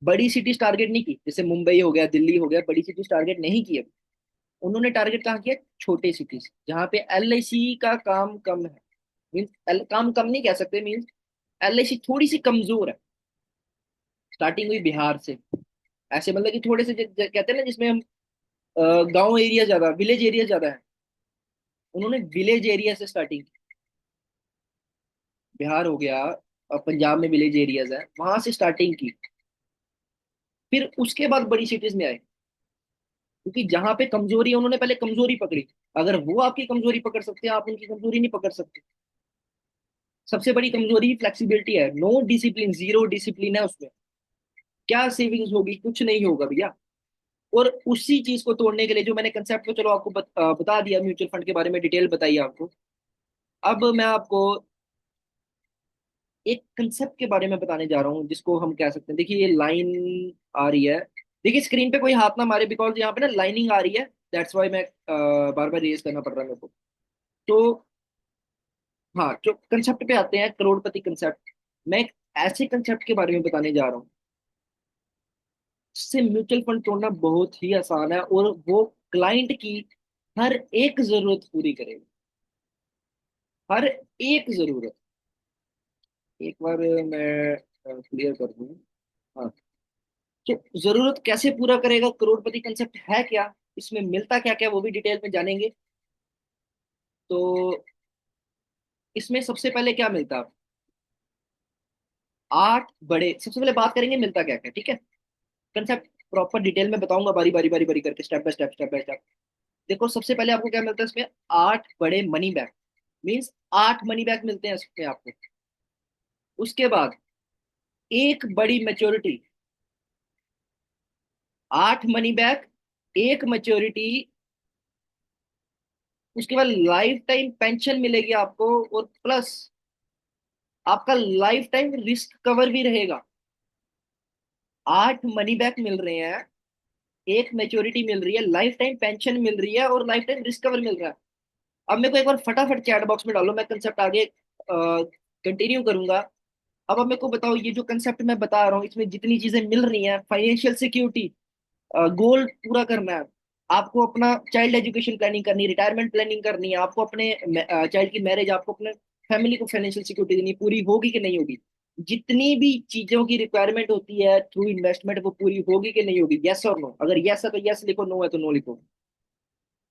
बड़ी सिटीज टारगेट नहीं की, जैसे मुंबई हो गया, दिल्ली हो गया, बड़ी सिटीज टारगेट नहीं किए। उन्होंने टारगेट कहाँ किया, छोटे सिटीज, जहाँ पे एलआईसी का काम कम है, मीन्स काम कम नहीं कह सकते, मीन्स एलआईसी थोड़ी सी कमजोर है। स्टार्टिंग हुई बिहार से, ऐसे मतलब कि थोड़े से कहते हैं ना, जिसमें हम गांव एरिया ज्यादा, विलेज एरिया ज्यादा है, उन्होंने विलेज एरिया से स्टार्टिंग की। बिहार हो गया, पंजाब में विलेज एरियाज है, वहां से स्टार्टिंग की, फिर उसके बाद बड़ी सिटीज में आए, क्योंकि जहां पे कमजोरी है उन्होंने पहले कमजोरी पकड़ी। अगर वो आपकी कमजोरी पकड़ सकते हैं, आप उनकी कमजोरी नहीं पकड़ सकते। सबसे बड़ी कमजोरी फ्लेक्सिबिलिटी है, नो डिसिप्लिन, जीरो डिसिप्लिन है उसमें, क्या सेविंग्स होगी, कुछ नहीं होगा भैया। और उसी चीज को तोड़ने के लिए जो मैंने कंसेप्ट तो चलो आपको बता दिया, म्यूचुअल फंड के बारे में डिटेल बताई आपको, अब मैं आपको एक कंसेप्ट के बारे में बताने जा रहा हूँ, जिसको हम कह सकते हैं, देखिए ये लाइन आ रही है, देखिए स्क्रीन पे कोई हाथ ना मारे, बिकॉज यहाँ पे ना लाइनिंग आ रही है, दैट्स वाई मैं बार बार रेज करना पड़ रहा है मेरे को। तो हाँ, जो कंसेप्ट पे आते हैं, करोड़पति कंसेप्ट, मैं एक ऐसे कंसेप्ट के बारे में बताने जा रहा हूँ जिससे म्यूचुअल फंड तोड़ना बहुत ही आसान है, और वो क्लाइंट की हर एक जरूरत पूरी करेगा, हर एक जरूरत। एक बार मैं क्लियर कर दूं, हाँ, तो जरूरत कैसे पूरा करेगा, करोड़पति कंसेप्ट है क्या, इसमें मिलता क्या क्या, वो भी डिटेल में जानेंगे। तो इसमें सबसे पहले क्या मिलता है, आठ बड़े, सबसे पहले बात करेंगे मिलता क्या क्या, ठीक है। कंसेप्ट प्रॉपर डिटेल में बताऊंगा, बारी बारी बारी बारी करके, step by step, step by step. देखो सबसे पहले आपको क्या मिलता है इसमें, आठ बड़े मनी बैग, मीन्स आठ मनी बैग मिलते हैं इसमें आपको। उसके बाद एक बड़ी मेच्योरिटी, 8 मनी बैक, एक मैच्योरिटी, उसके बाद लाइफ टाइम पेंशन मिलेगी आपको, और प्लस आपका लाइफ टाइम रिस्क कवर भी रहेगा। 8 मनी बैक मिल रहे हैं, एक मैच्योरिटी मिल रही है, लाइफ टाइम पेंशन मिल रही है, और लाइफ टाइम रिस्क कवर मिल रहा है। अब मेरे को एक बार फटाफट चैट बॉक्स में डालो, मैं कंसेप्ट आगे कंटिन्यू करूंगा। अब मेरे को बताओ, ये जो कंसेप्ट मैं बता रहा हूँ इसमें जितनी चीजें मिल रही हैं, फाइनेंशियल सिक्योरिटी, गोल पूरा करना है, आपको अपना चाइल्ड एजुकेशन प्लानिंग करनी है, रिटायरमेंट प्लानिंग करनी है, आपको अपने चाइल्ड की मैरिज, आपको अपने फैमिली को फाइनेंशियल सिक्योरिटी देनी है, पूरी होगी कि नहीं होगी, जितनी भी चीजों की रिक्वायरमेंट होती है थ्रू इन्वेस्टमेंट, वो पूरी होगी कि नहीं होगी, यस और नो। अगर यस है तो यस लिखो, नो है तो नो लिखो।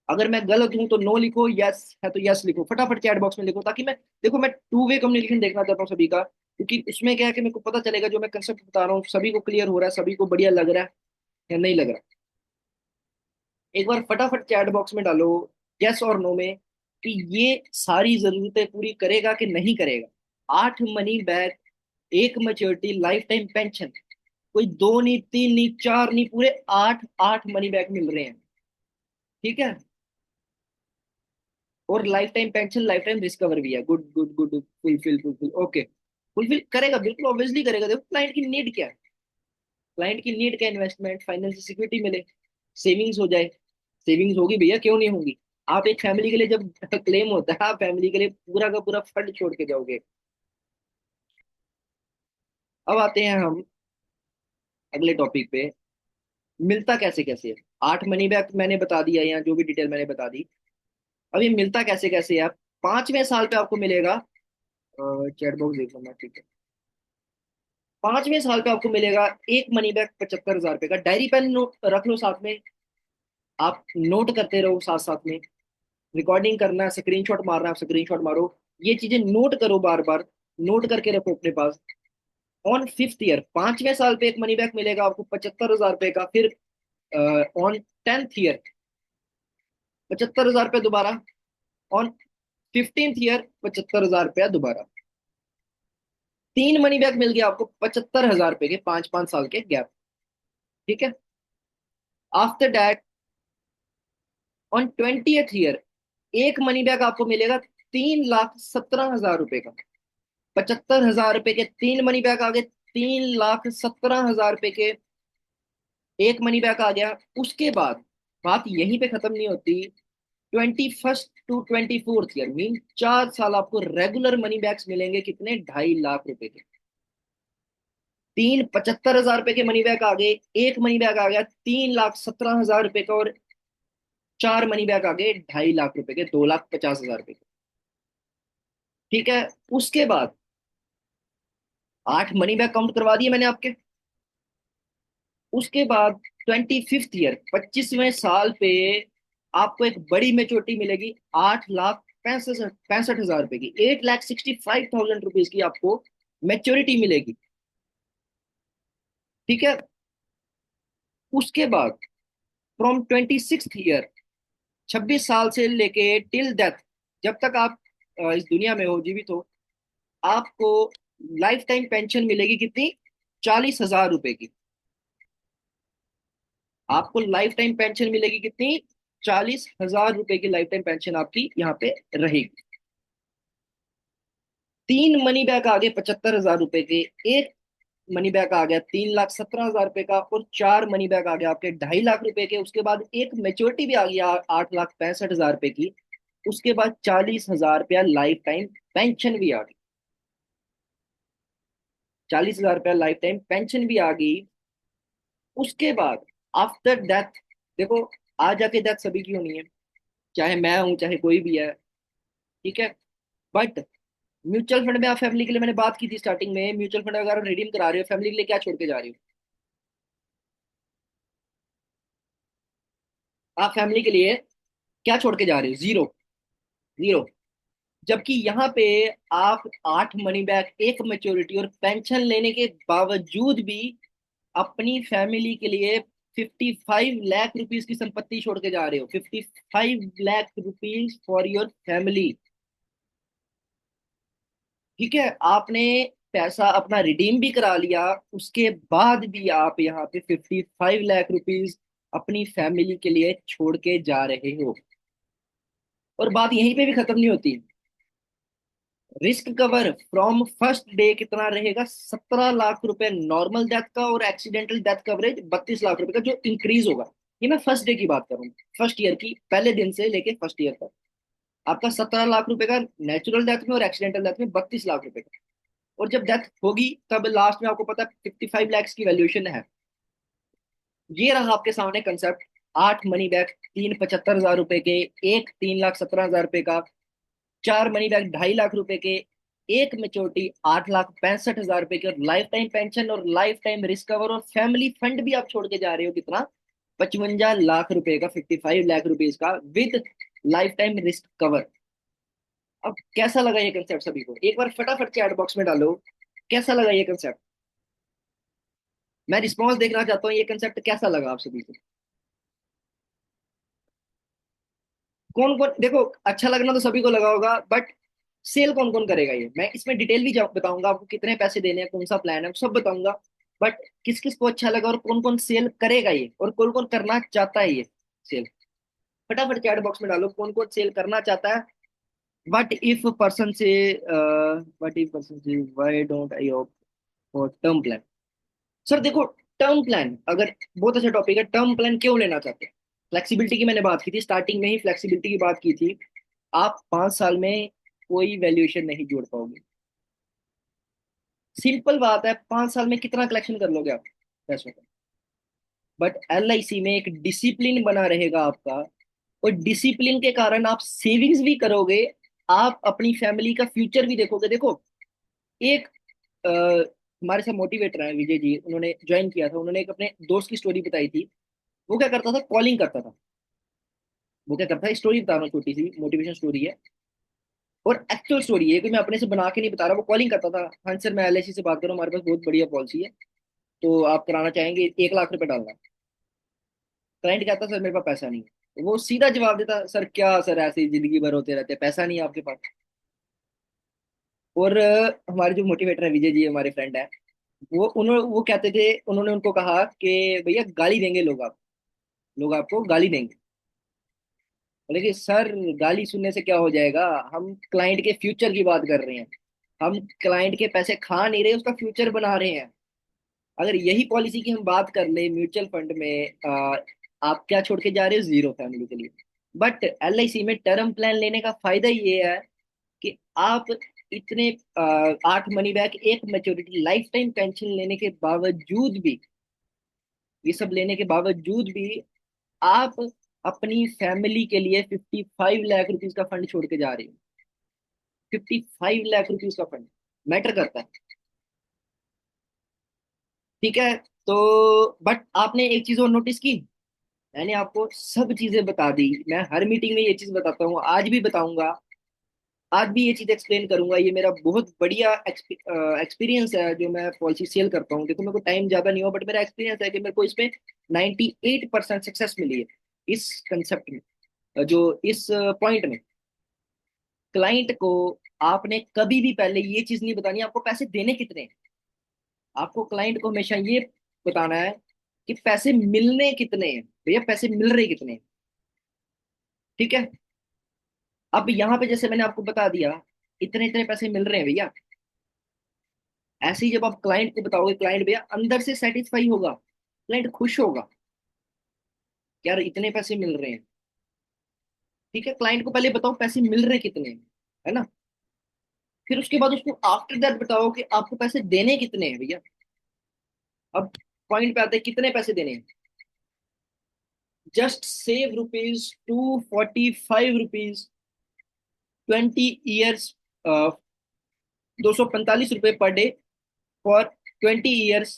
अगर मैं गलत हूं तो नो लिखो, यस है तो यस लिखो, फटाफट चैट बॉक्स में लिखो, ताकि मैं, देखो मैं टू वे कम्युनिकेशन देखना चाहता हूँ सभी का, क्योंकि इसमें क्या है कि मेरे को पता चलेगा जो मैं कंसेप्ट बता रहा हूँ सभी को क्लियर हो रहा है, सभी को बढ़िया लग रहा है या नहीं लग रहा। एक बार फटाफट चैट बॉक्स में डालो यस और नो में, कि ये सारी जरूरतें पूरी करेगा कि नहीं करेगा। 8 मनी बैक, एक मैच्योरिटी, लाइफ टाइम पेंशन, कोई दो नहीं, तीन नहीं, चार नहीं, पूरे 8 8 मनी बैक मिल रहे हैं। ठीक है, और life time pension, life time risk cover भी है। Good good good, fulfil fulfil, okay. Fulfil करेगा, बिल्कुल ऑब्वियसली करेगा। देखो क्लाइंट की नीड क्या है, क्लाइंट की नीड क्या, इन्वेस्टमेंट, फाइनेंशियल सिक्योरिटी मिले, सेविंग्स हो जाए। सेविंग्स होगी भैया, क्यों नहीं होगी। आप एक फैमिली के लिए जब क्लेम होता है, आप फैमिली के लिए पूरा का पूरा फंड छोड़ के जाओगे। अब आते हैं हम अगले टॉपिक पे, मिलता कैसे कैसे है। 8 मनी बैक मैंने बता दिया, या जो भी डिटेल मैंने बता दी। अब ये मिलता कैसे कैसे है, 5वें साल पे आपको मिलेगा, चैट बॉक्स देख लो मैं, ठीक है। 5वें साल पे आपको मिलेगा एक मनी बैक 75,000 रुपए का। डायरी पेन रख लो साथ में, आप नोट करते रहो साथ साथ में, रिकॉर्डिंग करना है, स्क्रीनशॉट मारना है, स्क्रीनशॉट मारो, ये चीजें नोट करो बार बार, नोट करके रखो अपने पास। ऑन 5th ईयर, 5वें साल पे एक मनी बैक मिलेगा आपको 75,000 रुपए का। फिर ऑन 10th ईयर 75,000 रुपये दोबारा। ऑन 15th ईयर 75,000 रुपया दोबारा। 3 मनी बैक मिल गया आपको 75,000 रुपए के 5 5 साल के गैप। ठीक है, after that on 20th year एक मनी बैक आपको मिलेगा 3,17,000 रुपए का। 75,000 रुपए के 3 मनी बैक आ गए, 3,17,000 रुपए के एक मनी बैक आ गया। उसके बाद बात यहीं पे खत्म नहीं होती। 21st to 24th year mean 4 साल आपको रेगुलर मनी बैक्स मिलेंगे, कितने, 2.5 लाख रुपए के। 3 75,000 रुपए के मनी बैक आ गए, एक मनी बैक आ गया 3,17,000 रुपए का, और 4 मनी बैक आ गए 2.5 लाख रुपए के, 2,50,000 रुपए के। ठीक है, उसके बाद 8 मनी बैक काउंट करवा दिए मैंने आपके। उसके बाद 25th ईयर 25वें साल पे आपको एक बड़ी मेच्योरिटी मिलेगी, 8,65,000 रुपए की, 8,65,000 रुपीज की आपको मेच्योरिटी मिलेगी। ठीक है, उसके बाद फ्रॉम 26th ईयर 26 साल से लेके टिल डेथ, जब तक आप इस दुनिया में हो, जीवित हो, आपको लाइफ टाइम पेंशन मिलेगी, कितनी, 40,000 रुपए की। आपको लाइफ टाइम पेंशन मिलेगी कितनी, 40,000 रुपए की लाइफ टाइम पेंशन आपकी यहाँ पे रहेगी। 3 मनी बैक आ गए 75,000 रुपए के, एक मनी बैक आ गया 3,17,000 रुपए का, और 4 मनी बैक आ गया आपके 2.5 लाख रुपए के। उसके बाद एक मेच्योरिटी भी आ गई 8,65,000 रुपए की। उसके बाद 40,000 रुपया लाइफ टाइम पेंशन भी आ गई, 40,000 रुपया लाइफ टाइम पेंशन भी आ गई। उसके बाद आफ्टर डेथ, देखो आज जाके डेथ सभी की होनी है, चाहे मैं हूं चाहे कोई भी है। ठीक है, बट म्यूचुअल फंड में आप फैमिली के लिए, मैंने बात की थी स्टार्टिंग में, म्यूचुअल फंड अगर आप रिडीम करा रहे हो, फैमिली के लिए क्या छोड़ के जा रहे हो। आप फैमिली के लिए क्या छोड़ के जा रहे हो, जीरो। जीरो। जबकि यहाँ पे आप 8 मनी बैक, एक मैच्योरिटी और पेंशन लेने के बावजूद भी अपनी फैमिली के लिए 55 लाख रुपीज की संपत्ति छोड़ के जा रहे हो। 55 lakh rupees for your family. ठीक है, आपने पैसा अपना रिडीम भी करा लिया, उसके बाद भी आप यहाँ पे 55 लाख रुपीज अपनी फैमिली के लिए छोड़ के जा रहे हो। और बात यहीं पे भी खत्म नहीं होती। Risk cover from first day कितना रहेगा? 17 लाख रुपए नॉर्मल डेथ का, और एक्सीडेंटल डेथ कवरेज 32 लाख रुपए का, जो इंक्रीज होगा। ये मैं फर्स्ट डे की बात करूँ, फर्स्ट ईयर की, पहले दिन से लेके फर्स्ट ईयर तक। आपका 17 लाख रुपए का नेचुरल डेथ में, और एक्सीडेंटल डेथ में 32 लाख रुपए का। और जब डेथ होगी तब लास्ट में आपको पता है 55 लैक्स की वैल्यूएशन है। ये रहा आपके सामने कंसेप्ट। 8 मनी बैग 3 75 हजार रुपए के, एक 3 लाख 17 हजार रुपए का, 4 मनी बैग 2.5 लाख रुपए के, एक मेच्योरिटी 8 लाख 65 हजार रुपए की, और लाइफ टाइम पेंशन और लाइफ टाइम रिस्क कवर और फैमिली फंड भी आप छोड़ के जा रहे हो कितना? 55 लाख रुपए का, 55 लाख रुपीज का, with life time risk cover. अब कैसा लगा ये कंसेप्ट सभी को? एक बार फटाफट चैट बॉक्स में डालो, कैसा लगा ये कंसेप्ट? मैं रिस्पॉन्स देखना चाहता हूँ, ये कंसेप्ट कैसा लगा आप सभी को? कौन कौन, देखो, अच्छा लगना तो सभी को लगा होगा, बट सेल कौन कौन करेगा? ये मैं इसमें डिटेल भी बताऊंगा आपको, कितने पैसे देने हैं, कौन सा प्लान है, सब बताऊंगा। बट किस किस को अच्छा लगा और कौन कौन सेल करेगा ये, और कौन कौन करना चाहता है ये सेल? फटाफट चैट बॉक्स में डालो कौन कौन सेल करना चाहता है। वट इफ पर्सन से why don't I opt for term plan? Sir देखो, टर्म प्लान अगर, बहुत अच्छा टॉपिक है, टर्म प्लान क्यों लेना चाहते हैं? फ्लेक्सिबिलिटी की मैंने बात की थी, स्टार्टिंग में ही फ्लेक्सिबिलिटी की बात की थी। आप 5 साल में कोई वैल्यूएशन नहीं जोड़ पाओगे। सिंपल बात है, 5 साल में कितना कलेक्शन कर लोगे आप पैसों का? बट LIC में एक डिसिप्लिन बना रहेगा आपका, और डिसिप्लिन के कारण आप सेविंग्स भी करोगे, आप अपनी फैमिली का फ्यूचर भी देखोगे। देखो, एक अ, हमारे साथ मोटिवेटर है विजय जी, उन्होंने ज्वाइन किया था, उन्होंने एक अपने दोस्त की स्टोरी बताई थी। वो क्या करता था, कॉलिंग करता था। वो क्या करता है, स्टोरी बता रहा हूँ, छोटी सी मोटिवेशन स्टोरी है, और एक्चुअल स्टोरी है कि मैं अपने से बना के नहीं बता रहा। वो कॉलिंग करता था, हाँ सर मैं LIC से बात कर रहा हूँ, हमारे पास बहुत बढ़िया पॉलिसी है, तो आप कराना चाहेंगे, 1 लाख रुपए डालना। क्लाइंट कहता सर मेरे पास पैसा नहीं है। वो सीधा जवाब देता, सर क्या सर, ऐसे ही जिंदगी भर होते रहते हैं, पैसा नहीं है आपके पास? और हमारे जो मोटिवेटर है विजय जी, हमारे फ्रेंड है, वो कहते थे, उन्होंने उनको कहा कि भैया गाली देंगे लोग, आप लोग आपको गाली देंगे। बोले कि सर गाली सुनने से क्या हो जाएगा, हम क्लाइंट के फ्यूचर की बात कर रहे हैं, हम क्लाइंट के पैसे खा नहीं रहे, उसका फ्यूचर बना रहे हैं। अगर यही पॉलिसी की हम बात कर ले म्यूचुअल फंड में, आप क्या छोड़ के जा रहे हो? जीरो फैमिली के लिए। बट LIC में टर्म प्लान लेने का फायदा ये है कि आप इतने 8 मनी बैक, एक मेच्योरिटी, लाइफ टाइम पेंशन लेने के बावजूद भी, ये सब लेने के बावजूद भी, आप अपनी फैमिली के लिए 55 लाख रुपीज का फंड छोड़ के जा रहे हो। 55 लाख रुपीज का फंड मैटर करता है, ठीक है? तो बट आपने एक चीज और नोटिस की, मैंने आपको सब चीजें बता दी, मैं हर मीटिंग में ये चीज बताता हूँ, आज भी बताऊंगा, आज भी ये चीज एक्सप्लेन करूंगा। ये मेरा बहुत बढ़िया एक्सपीरियंस है, जो मैं पॉलिसी सेल करता हूँ। देखो, मेरे को टाइम ज्यादा नहीं हुआ, बट मेरा एक्सपीरियंस है कि मेरे को इसमें 98% सक्सेस मिली है, इस कंसेप्ट में, जो इस पॉइंट में। क्लाइंट को आपने कभी भी पहले ये चीज नहीं बतानी आपको पैसे देने कितने हैं। आपको क्लाइंट को हमेशा ये बताना है कि पैसे मिलने कितने हैं, भैया पैसे मिल रहे कितने हैं, ठीक है? अब यहाँ पे जैसे मैंने आपको बता दिया, इतने इतने पैसे मिल रहे हैं भैया, ऐसे ही जब आप क्लाइंट को बताओगे, क्लाइंट भैया अंदर से सेटिस्फाई होगा, क्लाइंट खुश होगा, यार इतने पैसे मिल रहे हैं। ठीक है, क्लाइंट को पहले बताओ पैसे मिल रहे कितने हैं, है ना? फिर उसके बाद उसको आफ्टर दैट बताओ कि आपको पैसे देने कितने हैं भैया। अब पॉइंट पे आते हैं, कितने पैसे देने हैं? जस्ट सेव ₹245, 20 ईयर्स, 245 रुपये पर day for 20 years,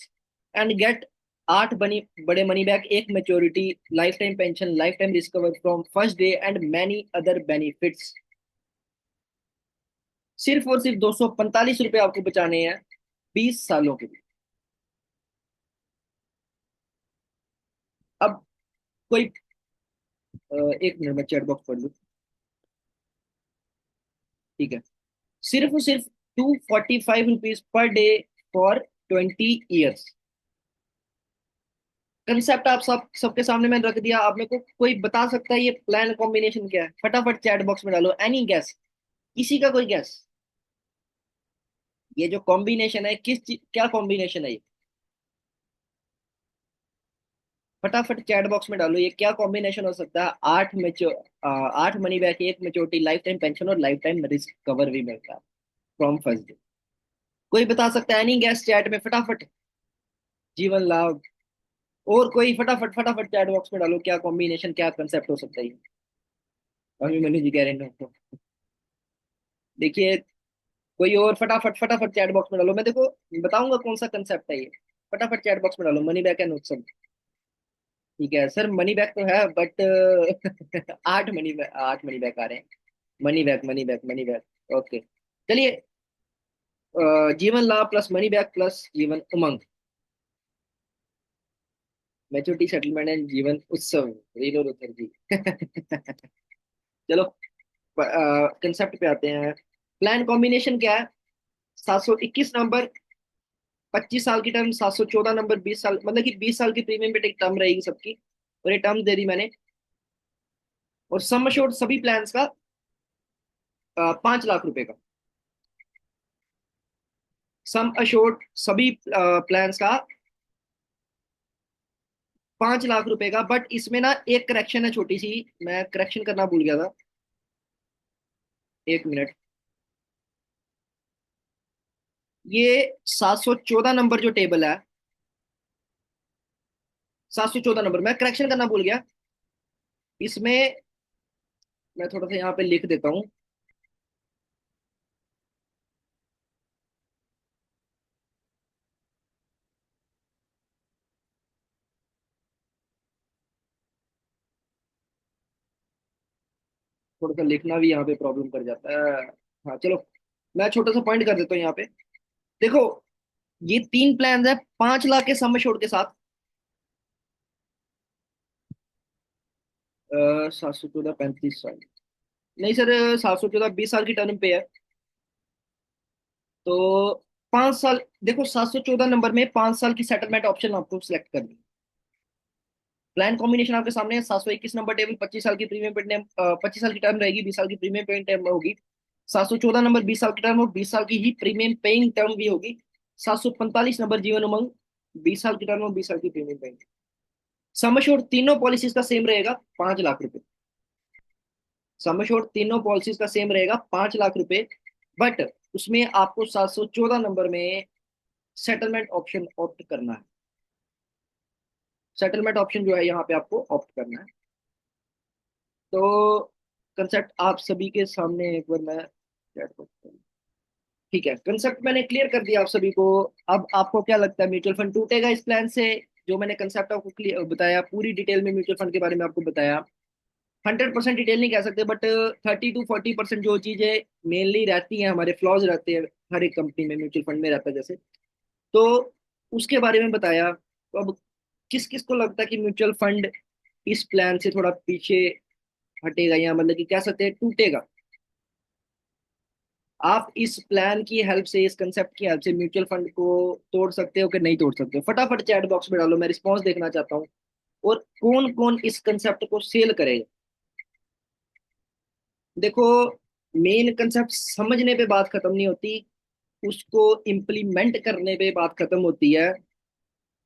and get 8 बड़े मनी बैक, एक maturity, life time pension, life time recover from first day, and many other benefits. सिर्फ और सिर्फ 245 रुपये आपको बचाने हैं 20 सालों के लिए। अब कोई, एक मिनट में चैट बॉक्स पढ़ लूँ, ठीक है? सिर्फ और सिर्फ ₹245 पर डे फॉर 20 ईयर्स। कंसेप्ट आप सबके सामने मैंने रख दिया। आप मेरे को कोई बता सकता है ये प्लान कॉम्बिनेशन क्या है? फटाफट चैट बॉक्स में डालो एनी गैस, किसी का कोई गैस। ये जो कॉम्बिनेशन है क्या कॉम्बिनेशन है ये? फटाफट चैट बॉक्स में डालो ये क्या कॉम्बिनेशन हो सकता है। 8 मनी बैक, एक मेच्योरिटी, लाइफ टाइम पेंशन और लाइफ टाइम रिस्क कवर भी मिलता है फ्रॉम फर्स्ट डे। कोई बता सकता है? एनी गैस चैट में फटाफट। जीवन लाभ। और कोई? फटाफट फटाफट चैट बॉक्स में डालो क्या कॉम्बिनेशन, क्या कंसेप्ट हो सकता है ये। अभी मनी जी कह रहे हैं। देखिए, कोई और? फटाफट फटाफट चैट बॉक्स में डालो, मैं देखो बताऊंगा कौन सा कंसेप्ट है ये। फटाफट चैट बॉक्स में डालो मनी बैक एंड उत्सव। ठीक है सर, मनी बैक तो है बट 8 मनी बैक आ रहे हैं। Money back okay. चलिए, जीवन लाभ plus money back plus Jeevan Umang, maturity settlement and जीवन उत्सव, रीलो रुथर जी। चलो, कंसेप्ट पे आते हैं। प्लान कॉम्बिनेशन क्या है? 721 नंबर 25 साल की टर्म, 714 नंबर 20 साल, मतलब कि 20 साल की प्रीमियम पे एक टर्म रहेगी सबकी। और ये टर्म दे दी मैंने। और सम अश्योर्ड सभी प्लान्स का 5 लाख रुपए का। सम अश्योर्ड सभी प्लान्स का 5 लाख रुपए का। बट इसमें ना एक करेक्शन है छोटी सी, मैं करेक्शन करना भूल गया था। 1 मिनट। ये 714 नंबर जो टेबल है, 714 नंबर मैं करेक्शन करना भूल गया। इसमें मैं थोड़ा सा यहाँ पे लिख देता हूँ। थोड़ा सा लिखना भी यहाँ पे प्रॉब्लम कर जाता है। हाँ चलो, मैं छोटा सा पॉइंट कर देता हूँ यहाँ पे। देखो, ये 3 प्लान है 5 लाख के सम एश्योर्ड के साथ। 714 35 साल, नहीं सर, 714 20 साल की टर्म पे है। तो 5 साल, देखो 714 नंबर में 5 साल की सेटलमेंट ऑप्शन आपको सिलेक्ट करनी है। प्लान कॉम्बिनेशन आपके सामने है। 721 नंबर टेबल, 25 साल की प्रीमियम पेड, 25 साल की टर्म रहेगी, 20 साल की प्रीमियम पेइंग टर्म होगी। 714 नंबर 20 साल की टर्म और 20 साल की ही प्रीमियम पेइंग टर्म भी होगी। 745 नंबर जीवन उमंग, 20 साल की टर्म और 20 साल की प्रीमियम पेइंग। सम एश्योर्ड तीनों पॉलिसीज का सेम रहेगा, 5 लाख रुपए। सम एश्योर्ड तीनों पॉलिसीज का सेम रहेगा, 5 लाख रुपए। बट उसमें आपको 714 नंबर में सेटलमेंट ऑप्शन ऑप्ट करना है। सेटलमेंट ऑप्शन जो है यहाँ पे आपको ऑप्ट करना है। तो कंसेप्ट आप सभी के सामने एक बार मैं chat करता हूँ। ठीक है, कंसेप्ट मैंने क्लियर कर दिया आप सभी को। अब आपको क्या लगता है, म्यूचुअल फंड टूटेगा इस प्लान से? जो मैंने कंसेप्ट आपको क्लियर बताया, पूरी डिटेल में म्यूचुअल फंड के बारे में आपको बताया। 100% डिटेल नहीं कह सकते बट 30 to 40% जो चीजें मेनली रहती हैं, हमारे फ्लॉज रहते हैं हर एक कंपनी में, म्यूचुअल फंड में रहता है जैसे। तो उसके बारे में बताया। तो अब किस किस को लगता है कि म्यूचुअल फंड इस प्लान से थोड़ा पीछे हटेगा, या मतलब कि कह सकते हैं टूटेगा? आप इस प्लान की हेल्प से, इस कंसेप्ट की हेल्प से म्यूचुअल फंड को तोड़ सकते हो कि नहीं तोड़ सकते हो? फटाफट चैट बॉक्स में डालो, मैं रिस्पॉन्स देखना चाहता हूँ। और कौन कौन इस कंसेप्ट को सेल करेगा? देखो, मेन कंसेप्ट समझने पे बात खत्म नहीं होती, उसको इम्प्लीमेंट करने पे बात खत्म होती है।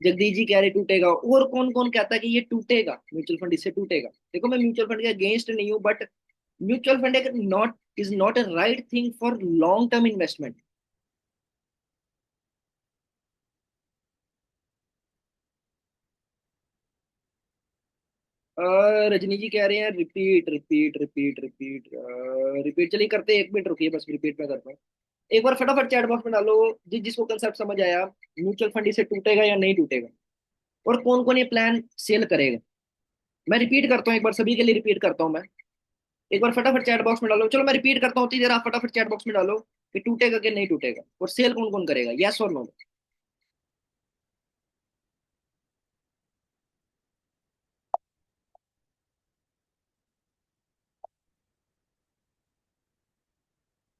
जगदीश जी कह रहे टूटेगा, और कौन कौन कहता है कि ये टूटेगा, म्यूचुअल फंड इससे टूटेगा? देखो, मैं म्यूचुअल फंड के अगेंस्ट नहीं हूँ बट म्यूचुअल फंड एक not is not a right thing for long term investment. Rajni ji कह रहे हैं repeat repeat repeat repeat repeat. चलिए करते हैं, 1 मिनट रुकिए, बस रिपीट में करता हूँ। एक बार फटाफट चैट बॉक्स में डालो जिसको कंसेप्ट समझ आया, म्यूचुअल फंड इसे टूटेगा या नहीं टूटेगा, और कौन कौन ये प्लान सेल करेगा। मैं रिपीट करता हूँ, एक बार सभी के लिए रिपीट करता हूँ मैं। एक बार फटाफट चैट बॉक्स में डालो, चलो मैं रिपीट करता हूँ, उतनी देर आप फटाफट चैट बॉक्स में डालो कि टूटेगा कि नहीं टूटेगा, और सेल कौन कौन करेगा, यस और नो।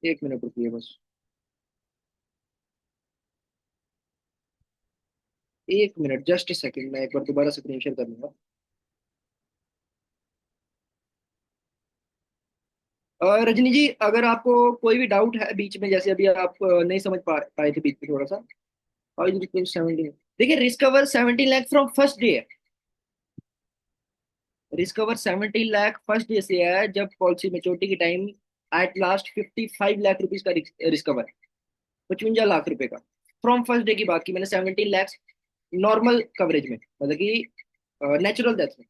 1 मिनट रुकिए बस। एक मिनट, जस्ट सेकंड, मैं एक बार दोबारा स्क्रीन शेयर कर लूंगा। रजनी जी, अगर आपको कोई भी डाउट है बीच में, जैसे अभी आप नहीं समझ पाए थे बीच में थोड़ा सा। How is equal 17? देखिए, रिस्कवर 17 लाख फ्रॉम फर्स्ट डे है। रिस्कवर 17 लाख फर्स्ट डे से है, जब पॉलिसी मेच्योरिटी की time at last 55 lakh rupees का रिस्कवर, 55 लाख रुपए का। फ्रॉम फर्स्ट डे की बात की मैंने, 17 लैक्स नॉर्मल कवरेज में, मतलब कि नेचुरल डेथ में।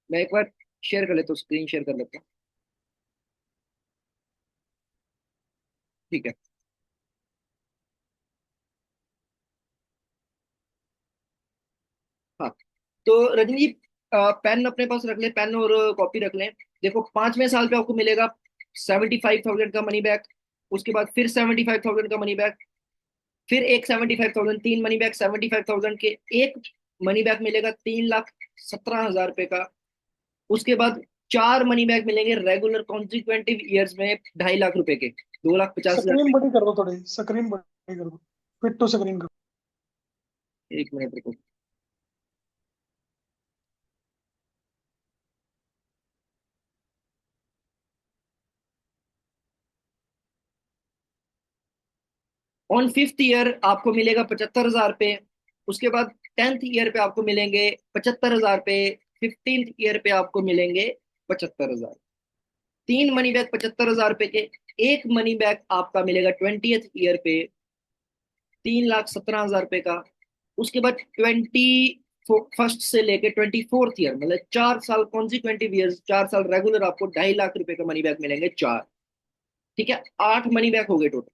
मैं एक बार शेयर कर लेता हूँ, स्क्रीन शेयर कर लेता हूँ। ठीक है। हाँ, तो रजनी जी, पेन अपने पास रख ले, पेन और कॉपी रख लें। देखो, 5वें साल पे आपको मिलेगा 75,000 का मनी बैक। उसके बाद फिर 75,000 का मनी बैक। फिर एक 75,000, तीन मनी बैक 75,000 के। एक मनी बैक मिलेगा 3,17,000 रुपए का। उसके बाद चार मनी बैक मिलेंगे रेगुलर कॉन्सिक्वेंटिव ईयर्स में 2.5 लाख रुपए के, 2,50,000 स्क्रीन रुपए। बड़ी कर दो थोड़ी, स्क्रीन बड़ी कर दो, फिट टू स्क्रीन कर एक मिनट रुको। ऑन फिफ्थ ईयर आपको मिलेगा 75,000 रुपये। उसके बाद 10th ईयर पे आपको मिलेंगे 75,000 रुपये। 15th ईयर पे आपको मिलेंगे 75,000। तीन मनी बैक 75,000 रुपये के। एक मनी बैक आपका मिलेगा 20th ईयर पे, 3,17,000 रुपये का। उसके बाद 21st से लेके 24th ईयर, मतलब 4 साल कॉन्सिक्वेंटिव ईयर्स, 4 साल रेगुलर, आपको 2.5 लाख रुपए का मनी बैक मिलेंगे, चार। ठीक है, 8 मनी बैक हो गए टोटल।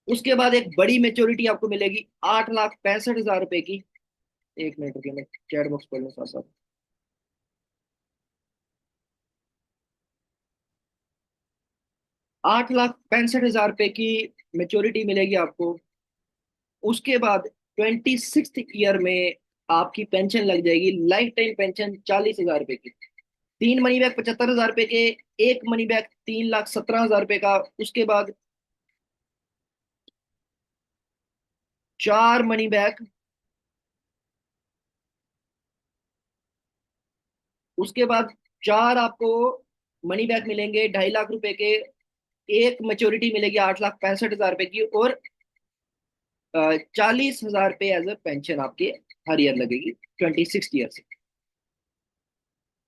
उसके बाद एक बड़ी मेच्योरिटी आपको मिलेगी 8,65,000 रुपए की। एक मिनट रुकिए, मैं चैट बॉक्स पढ़ लूँ साथ साथ। 8,65,000 रुपए की मेच्योरिटी मिलेगी आपको। उसके बाद 26th ईयर में आपकी पेंशन लग जाएगी, लाइफ टाइम पेंशन 40,000 रुपए की। तीन मनी बैग 75,000 रुपए के। एक मनी बैग 3,17,000 रुपए का। उसके बाद चार मनी बैग। उसके बाद चार आपको मनी बैग मिलेंगे 2.5 लाख रुपए के। एक मेच्योरिटी मिलेगी 8,65,000 रुपए की, और 40,000 रुपए एज अ पेंशन आपके हर ईयर लगेगी 26th ईयर से।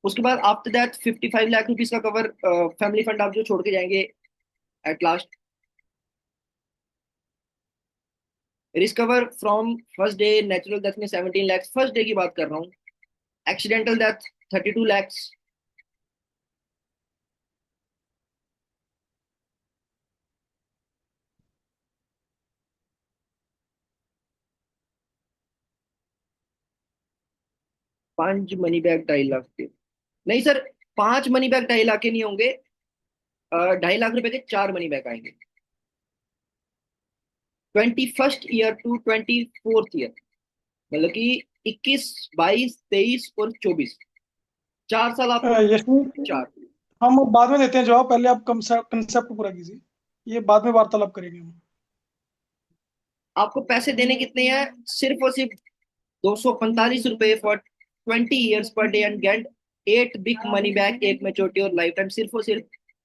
उसके बाद आफ्टर दैट 55 लाख रुपीज का कवर, फैमिली फंड आप जो छोड़ के जाएंगे at last. Risk cover from first day, natural death में 17 लैक्स फर्स्ट डे की बात कर रहा हूँ। Accidental death 32 lakhs. 5 money bag 2.5 lakh के। नहीं सर, 5 मनी बैग 2.5 लाख के नहीं होंगे। 2.5 लाख रुपए के चार मनी बैग आएंगे, 21st year to 24th year, मतलब कि 21, 22, 23 और 24। 4 साल दो। आपको यशमीत, चार। हम बाद में देते हैं जवाब, पहले आप कंसेप्ट पूरा कीजिए, ये बाद में वार्तालाप करेंगे हम। आपको पैसे देने कितने हैं? सिर्फ और सिर्फ 245 रुपए फॉर 20 ईयर्स पर day, and get 8 big money back, एक मेच्योरिटी और लाइफ टाइम। सिर्फ और सिर्फ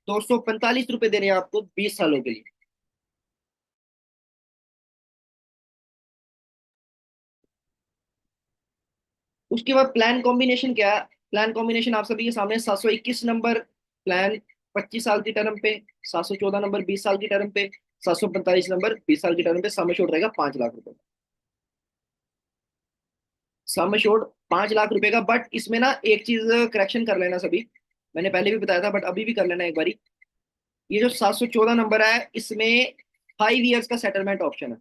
245 रुपए देने हैं आपको 20 सालों के लिए। उसके बाद प्लान कॉम्बिनेशन क्या है? प्लान कॉम्बिनेशन आप सभी के सामने, 721 नंबर प्लान 25 साल की टर्म पे, 714 नंबर 20 साल की टर्म पे, 745 नंबर 20 साल की टर्म पे। सम एश्योर्ड रहेगा 5 लाख रुपए। सम एश्योर्ड 5 लाख रुपए का। बट इसमें ना एक चीज करेक्शन कर लेना सभी, मैंने पहले भी बताया था बट अभी भी कर लेना एक बारी। ये जो 714 नंबर है, इसमें 5 ईयर्स का सेटलमेंट ऑप्शन है।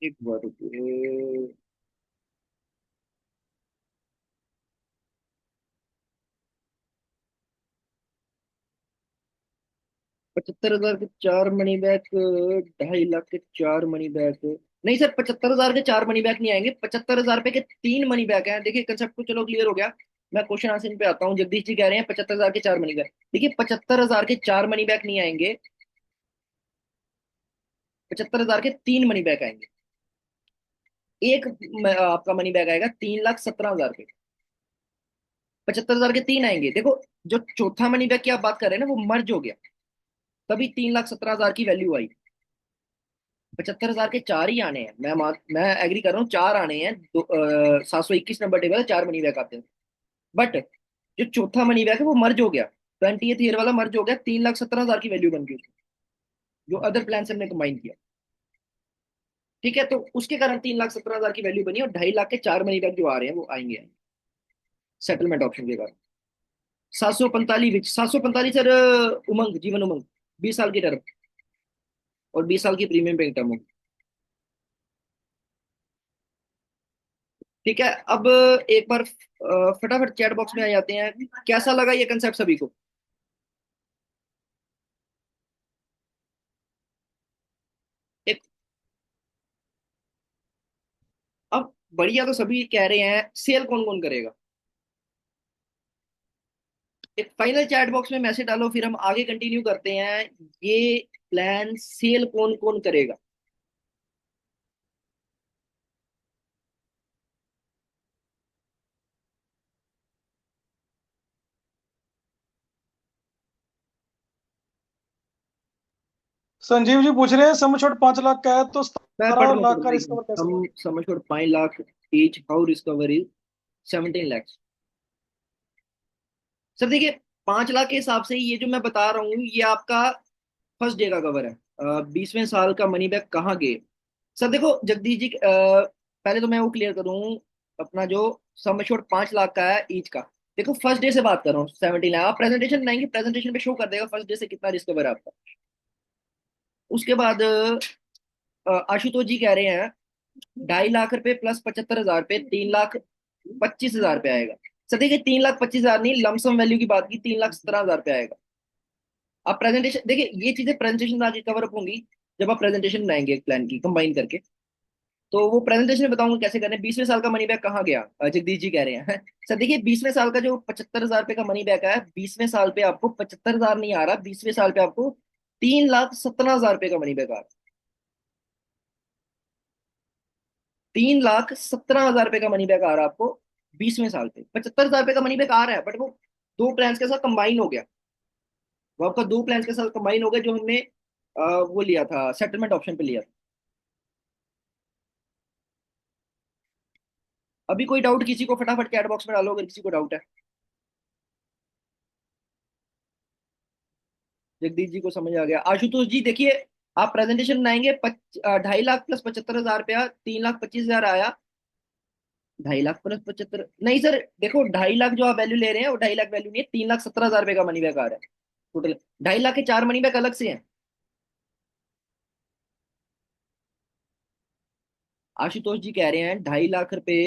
एक बार रुकिए। 75,000 के चार मनी बैक, 2.5 लाख के चार मनी बैक। नहीं सर, 75,000 के चार मनी बैक नहीं आएंगे, 75,000 रुपए के तीन मनी बैक हैं। देखिए कंसेप्ट तो चलो क्लियर हो गया। मैं क्वेश्चन आंसर पे आता हूँ। जगदीश जी कह रहे हैं 75,000 के चार मनी बैक। देखिए 75,000 के चार मनी बैक नहीं आएंगे, 75,000 के तीन मनी बैक आएंगे। एक आपका मनी बैक आएगा 3,17,000 के। 75,000 के तीन आएंगे। देखो जो चौथा मनी बैक की आप बात कर रहे हैं ना, वो मर्ज हो गया, तभी 3,17,000 की वैल्यू आई। 75,000 के चार ही आने हैं। मैं एग्री कर रहा हूँ, चार आने हैं। 721 नंबर टेबल है, चार मनी बैक आते हैं। बट जो चौथा मनी बैक है वो मर्ज हो गया, 20th ईयर वाला मर्ज हो गया, 3,17,000 की वैल्यू बन गई उसकी, जो अदर प्लान से हमने कंबाइन किया। ठीक है, तो उसके कारण 3,17,000 की वैल्यू बनी, और 2.5 लाख के चार मनी बैक जो आ रहे हैं वो आएंगे सेटलमेंट ऑप्शन के कारण। 745, 745 सर, उमंग, जीवन उमंग, 20 साल की टर्म और 20 साल की प्रीमियम पे टर्म। ठीक है, अब एक बार फटाफट चैट बॉक्स में आ जाते हैं। कैसा लगा ये कंसेप्ट सभी को? एक, अब बढ़िया तो सभी कह रहे हैं, सेल कौन कौन करेगा? एक फाइनल चैट बॉक्स में मैसेज डालो, फिर हम आगे कंटिन्यू करते हैं। ये प्लान सेल कौन कौन करेगा? संजीव जी पूछ रहे हैं सम छोट 5 लाख का है तो मैं पढ़ रहा 17 हूँ, लाख चलो का देखिए। रिस्क कैसे हम होगा? समझ और 5 lakh each, how risk cover is 17 lakhs। Sir देखिए, 5 लाख के हिसाब से ये जो मैं बता रहा हूँ, ये आपका फर्स्ट डे का कवर है। 20वें साल का मनी बैक कहाँ गए? सर देखो जगदीश जी, पहले तो मैं वो क्लियर करूँ, अपना जो सम एश्योर्ड 5 लाख का है ईच का। देखो फर्स्ट डे से बात कर रहा हूँ, 17 लाख। आप प्रेजेंटेशन बनाएंगे, प्रेजेंटेशन पे शो कर देगा फर्स्ट डे से कितना रिस्क कवर है आपका। उसके बाद आशुतोष जी कह रहे हैं 2.5 लाख रुपए प्लस 75,000 रुपए, 3,25,000 रुपये आएगा। सर देखिए 3,25,000 नहीं, लमसम वैल्यू की बात की, 3,17,000 रुपये आएगा। आप प्रेजेंटेशन देखिए, ये चीजें प्रेजेंटेशन में आगे कवर अप होंगी, जब आप प्रेजेंटेशन बनाएंगे एक प्लान की कंबाइन करके। तो वो प्रेजेंटेशन में बताऊंगा कैसे करना है। 20वें साल का मनी बैक कहाँ गया? जगदीश जी कह रहे हैं सर देखिए 20वें साल का जो 75,000 रुपये का मनी बैक है, 20वें साल पे आपको 75,000 नहीं आ रहा, 20वें साल पे आपको 3,17,000 रुपये का मनी बैक आ रहा है। 3,17,000 रुपये का मनी बैक आ रहा है आपको 20वें साल पे। 75,000 रुपये का मनी बैक आ रहा है, बट वो दो प्लान के साथ कंबाइन हो गया। वो आपका दो प्लान के साथ कंबाइन हो गया, जो हमने वो लिया था, सेटलमेंट ऑप्शन पे लिया था। अभी कोई डाउट किसी को? फटाफट चैट बॉक्स में डालो अगर किसी को डाउट है। जगदीश जी को समझ आ गया। आशुतोष जी देखिए, आप प्रेजेंटेशन बनाएंगे, 2.5 लाख प्लस 75,000 रुपया, 3,25,000 आया। 2.5 लाख प्लस 75 नहीं सर, देखो 2.5 लाख जो आप वैल्यू ले रहे हैं, वो 2.5 लाख वैल्यू नहीं है, 3,17,000 रुपये का मनी बैक आ रहा है टोटल। 2.5 लाख के चार मनी बैक अलग से हैं। आशुतोष जी कह रहे हैं 2.5 लाख रुपए,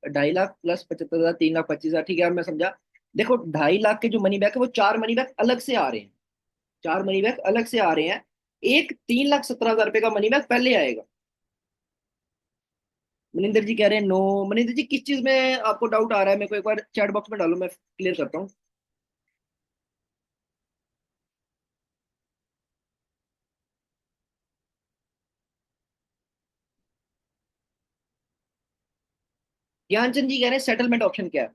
2.5 लाख प्लस 75,000, 3,25,000। ठीक है, अब मैं समझा। देखो 2.5 लाख के जो मनी बैक है, वो चार मनी बैक अलग से आ रहे हैं। चार मनी बैक अलग से आ रहे हैं। एक 3,17,000 रुपये का मनी बैक पहले आएगा। मनिंदर जी कह रहे हैं नो। मनिंदर जी किस चीज में आपको डाउट आ रहा है? मेरे को एक बार चैट बॉक्स में डालो, मैं क्लियर करता हूँ। ज्ञानचंद जी कह रहे हैं सेटलमेंट ऑप्शन क्या है?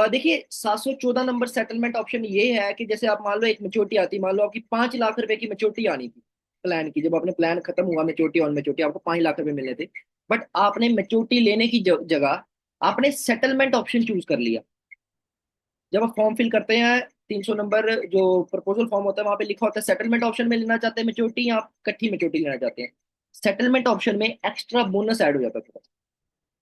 देखिए 714 नंबर सेटलमेंट ऑप्शन ये है कि जैसे आप मान लो एक मेच्योरिटी आती, मान लो आपकी 5 लाख रुपए की मेच्योरिटी आनी थी प्लान की। जब अपने प्लान खत्म हुआ, मेच्योरिटी ऑन मेच्योरिटी, आपको 5 लाख रुपए मिलने थे। बट आपने मेच्योरिटी लेने की जगह आपने सेटलमेंट ऑप्शन चूज कर लिया। जब आप फॉर्म फिल करते हैं, 300 नंबर जो प्रपोजल फॉर्म होता है, वहां पे लिखा होता है सेटलमेंट ऑप्शन में लेना चाहते हैं मेच्योरिटी, या आप इकट्ठी मेच्योरिटी लेना चाहते हैं। सेटलमेंट ऑप्शन में एक्स्ट्रा बोनस ऐड हो जाता है,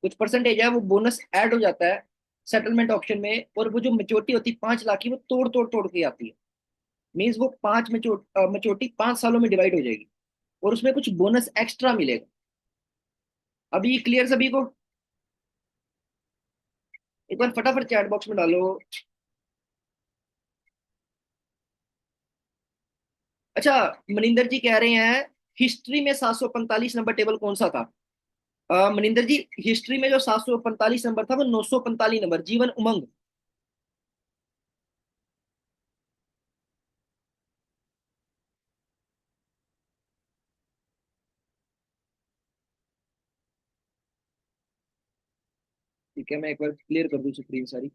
कुछ परसेंटेज है वो बोनस ऐड हो जाता है सेटलमेंट ऑप्शन में। और वो जो मेच्योरिटी होती है 5 लाख की, वो तोड़ तोड़ तोड़ के आती है। मीन्स वो पांच मेच्योरिटी 5 सालों में डिवाइड हो जाएगी, और उसमें कुछ बोनस एक्स्ट्रा मिलेगा। अभी क्लियर सभी को? एक बार फटाफट चैट बॉक्स में डालो। अच्छा, मनिंदर जी कह रहे हैं हिस्ट्री में 745 नंबर टेबल कौन सा था? मनिंदर जी, हिस्ट्री में जो 745 नंबर था वो 945 नंबर, जीवन उमंग। ठीक है, मैं एक बार क्लियर कर दूं स्क्रीन सारी।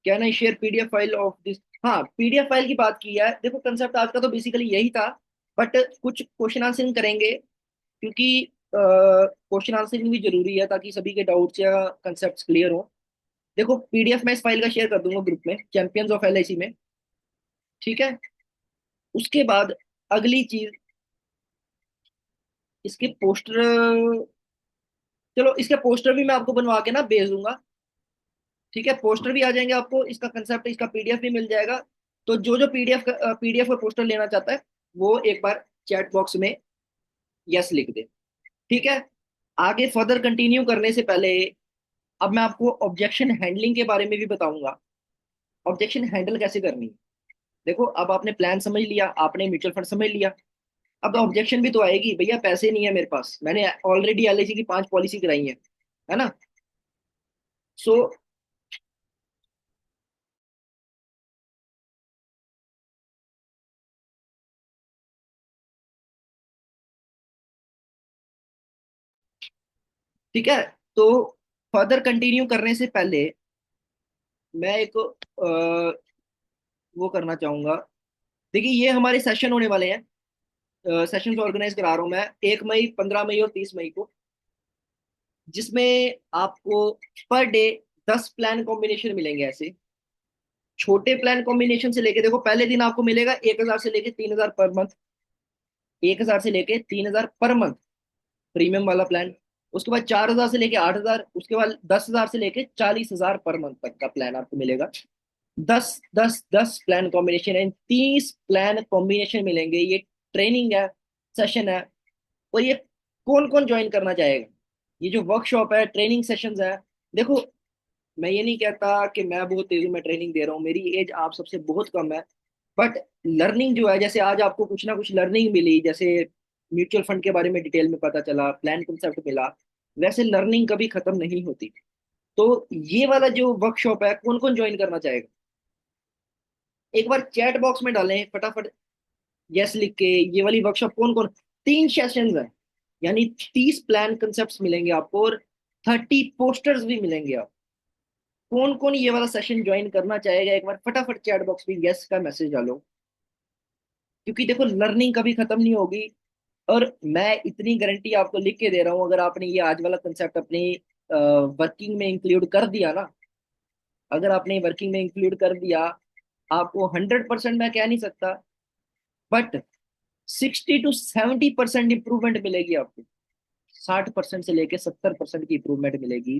Can I share PDF file of this? हाँ, पीडीएफ फाइल की बात की है। देखो कंसेप्ट आज का तो बेसिकली यही था, बट कुछ क्वेश्चन आंसरिंग करेंगे, क्योंकि क्वेश्चन आंसरिंग भी जरूरी है ताकि सभी के डाउट्स या कंसेप्ट क्लियर हो। देखो पीडीएफ मैं इस फाइल का शेयर कर दूंगा ग्रुप में, चैंपियंस ऑफ एलआईसी में। ठीक है। उसके बाद अगली चीज, इसके पोस्टर, चलो इसके पोस्टर भी मैं आपको बनवा के ना भेज दूंगा। ठीक है, पोस्टर भी आ जाएंगे आपको, इसका कंसेप्ट, इसका पीडीएफ भी मिल जाएगा। तो जो जो पीडीएफ का पोस्टर लेना चाहता है वो एक बार चैट बॉक्स में यस लिख दे। ठीक है। आगे फर्दर कंटिन्यू करने से पहले अब मैं आपको ऑब्जेक्शन हैंडलिंग के बारे में भी बताऊंगा। ऑब्जेक्शन हैंडल कैसे करनी है। देखो अब आपने प्लान समझ लिया, आपने म्यूचुअल फंड समझ लिया। अब ऑब्जेक्शन भी तो आएगी, भैया पैसे नहीं है मेरे पास, मैंने ऑलरेडी एलआईसी की 5 पॉलिसी कराई है ना। सो ठीक है। तो फर्दर कंटिन्यू करने से पहले मैं एक वो करना चाहूंगा। देखिए ये हमारे सेशन होने वाले हैं, सेशंस ऑर्गेनाइज करा रहा हूँ मैं 1 मई, 15 मई और 30 मई को, जिसमें आपको पर डे 10 प्लान कॉम्बिनेशन मिलेंगे। ऐसे छोटे प्लान कॉम्बिनेशन से लेके, देखो पहले दिन आपको मिलेगा 1,000 से लेके 3,000 पर मंथ, 1,000 से लेके 3,000 पर मंथ प्रीमियम वाला प्लान। उसके बाद 4,000 से लेके 8,000, उसके बाद 10,000 से लेके 40,000 पर मंथ तक का प्लान आपको मिलेगा। 10 10 10 प्लान कॉम्बिनेशन है, 30 प्लान कॉम्बिनेशन मिलेंगे। ये ट्रेनिंग है, सेशन है। और ये कौन कौन ज्वाइन करना चाहेगा? ये जो वर्कशॉप है, ट्रेनिंग सेशंस है। देखो मैं ये नहीं कहता कि मैं बहुत तेजी में ट्रेनिंग दे रहा हूँ, मेरी एज आप सबसे बहुत कम है। बट लर्निंग जो है, जैसे आज आपको कुछ ना कुछ लर्निंग मिली, जैसे म्यूचुअल फंड के बारे में डिटेल में पता चला, प्लान कंसेप्ट मिला, वैसे लर्निंग कभी खत्म नहीं होती। तो ये वाला जो वर्कशॉप है, कौन कौन ज्वाइन करना चाहेगा? एक बार चैट बॉक्स में डालें फटाफट यस लिख के। ये वाली वर्कशॉप कौन कौन, 3 सेशंस है, यानी 30 प्लान कंसेप्ट मिलेंगे आपको और 30 पोस्टर्स भी मिलेंगे। आप कौन कौन ये वाला सेशन ज्वाइन करना चाहेगा, एक बार फटाफट चैट बॉक्स में यस का मैसेज डालो। क्योंकि देखो लर्निंग कभी खत्म नहीं होगी। और मैं इतनी गारंटी आपको लिख के दे रहा हूँ, अगर आपने ये आज वाला कंसेप्ट अपनी वर्किंग में इंक्लूड कर दिया ना, अगर आपने वर्किंग में इंक्लूड कर दिया, आपको 100% मैं कह नहीं सकता, बट 60 to 70% इंप्रूवमेंट मिलेगी आपको। 60% से लेके 70% की इंप्रूवमेंट मिलेगी।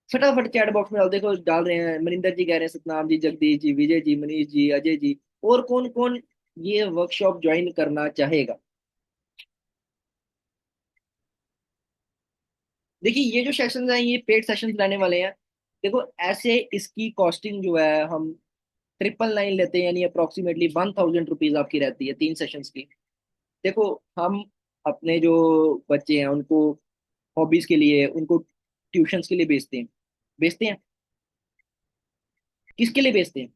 फटाफट चैट बॉक्स में डाल, देखो डाल रहे हैं, मनिंदर जी कह रहे हैं, सतनाम जी, जगदीश जी, विजय जी, मनीष जी, अजय जी, और कौन कौन ये वर्कशॉप ज्वाइन करना चाहेगा। देखिए ये जो सेशंस हैं ये पेड सेशंस रहने वाले हैं। देखो ऐसे इसकी कॉस्टिंग जो है हम 999 लेते हैं, यानी अप्रोक्सीमेटली 1,000 रुपीज आपकी रहती है 3 सेशंस की। देखो हम अपने जो बच्चे हैं उनको हॉबीज के लिए, उनको ट्यूशंस के लिए भेजते हैं। भेजते हैं, किसके लिए भेजते हैं?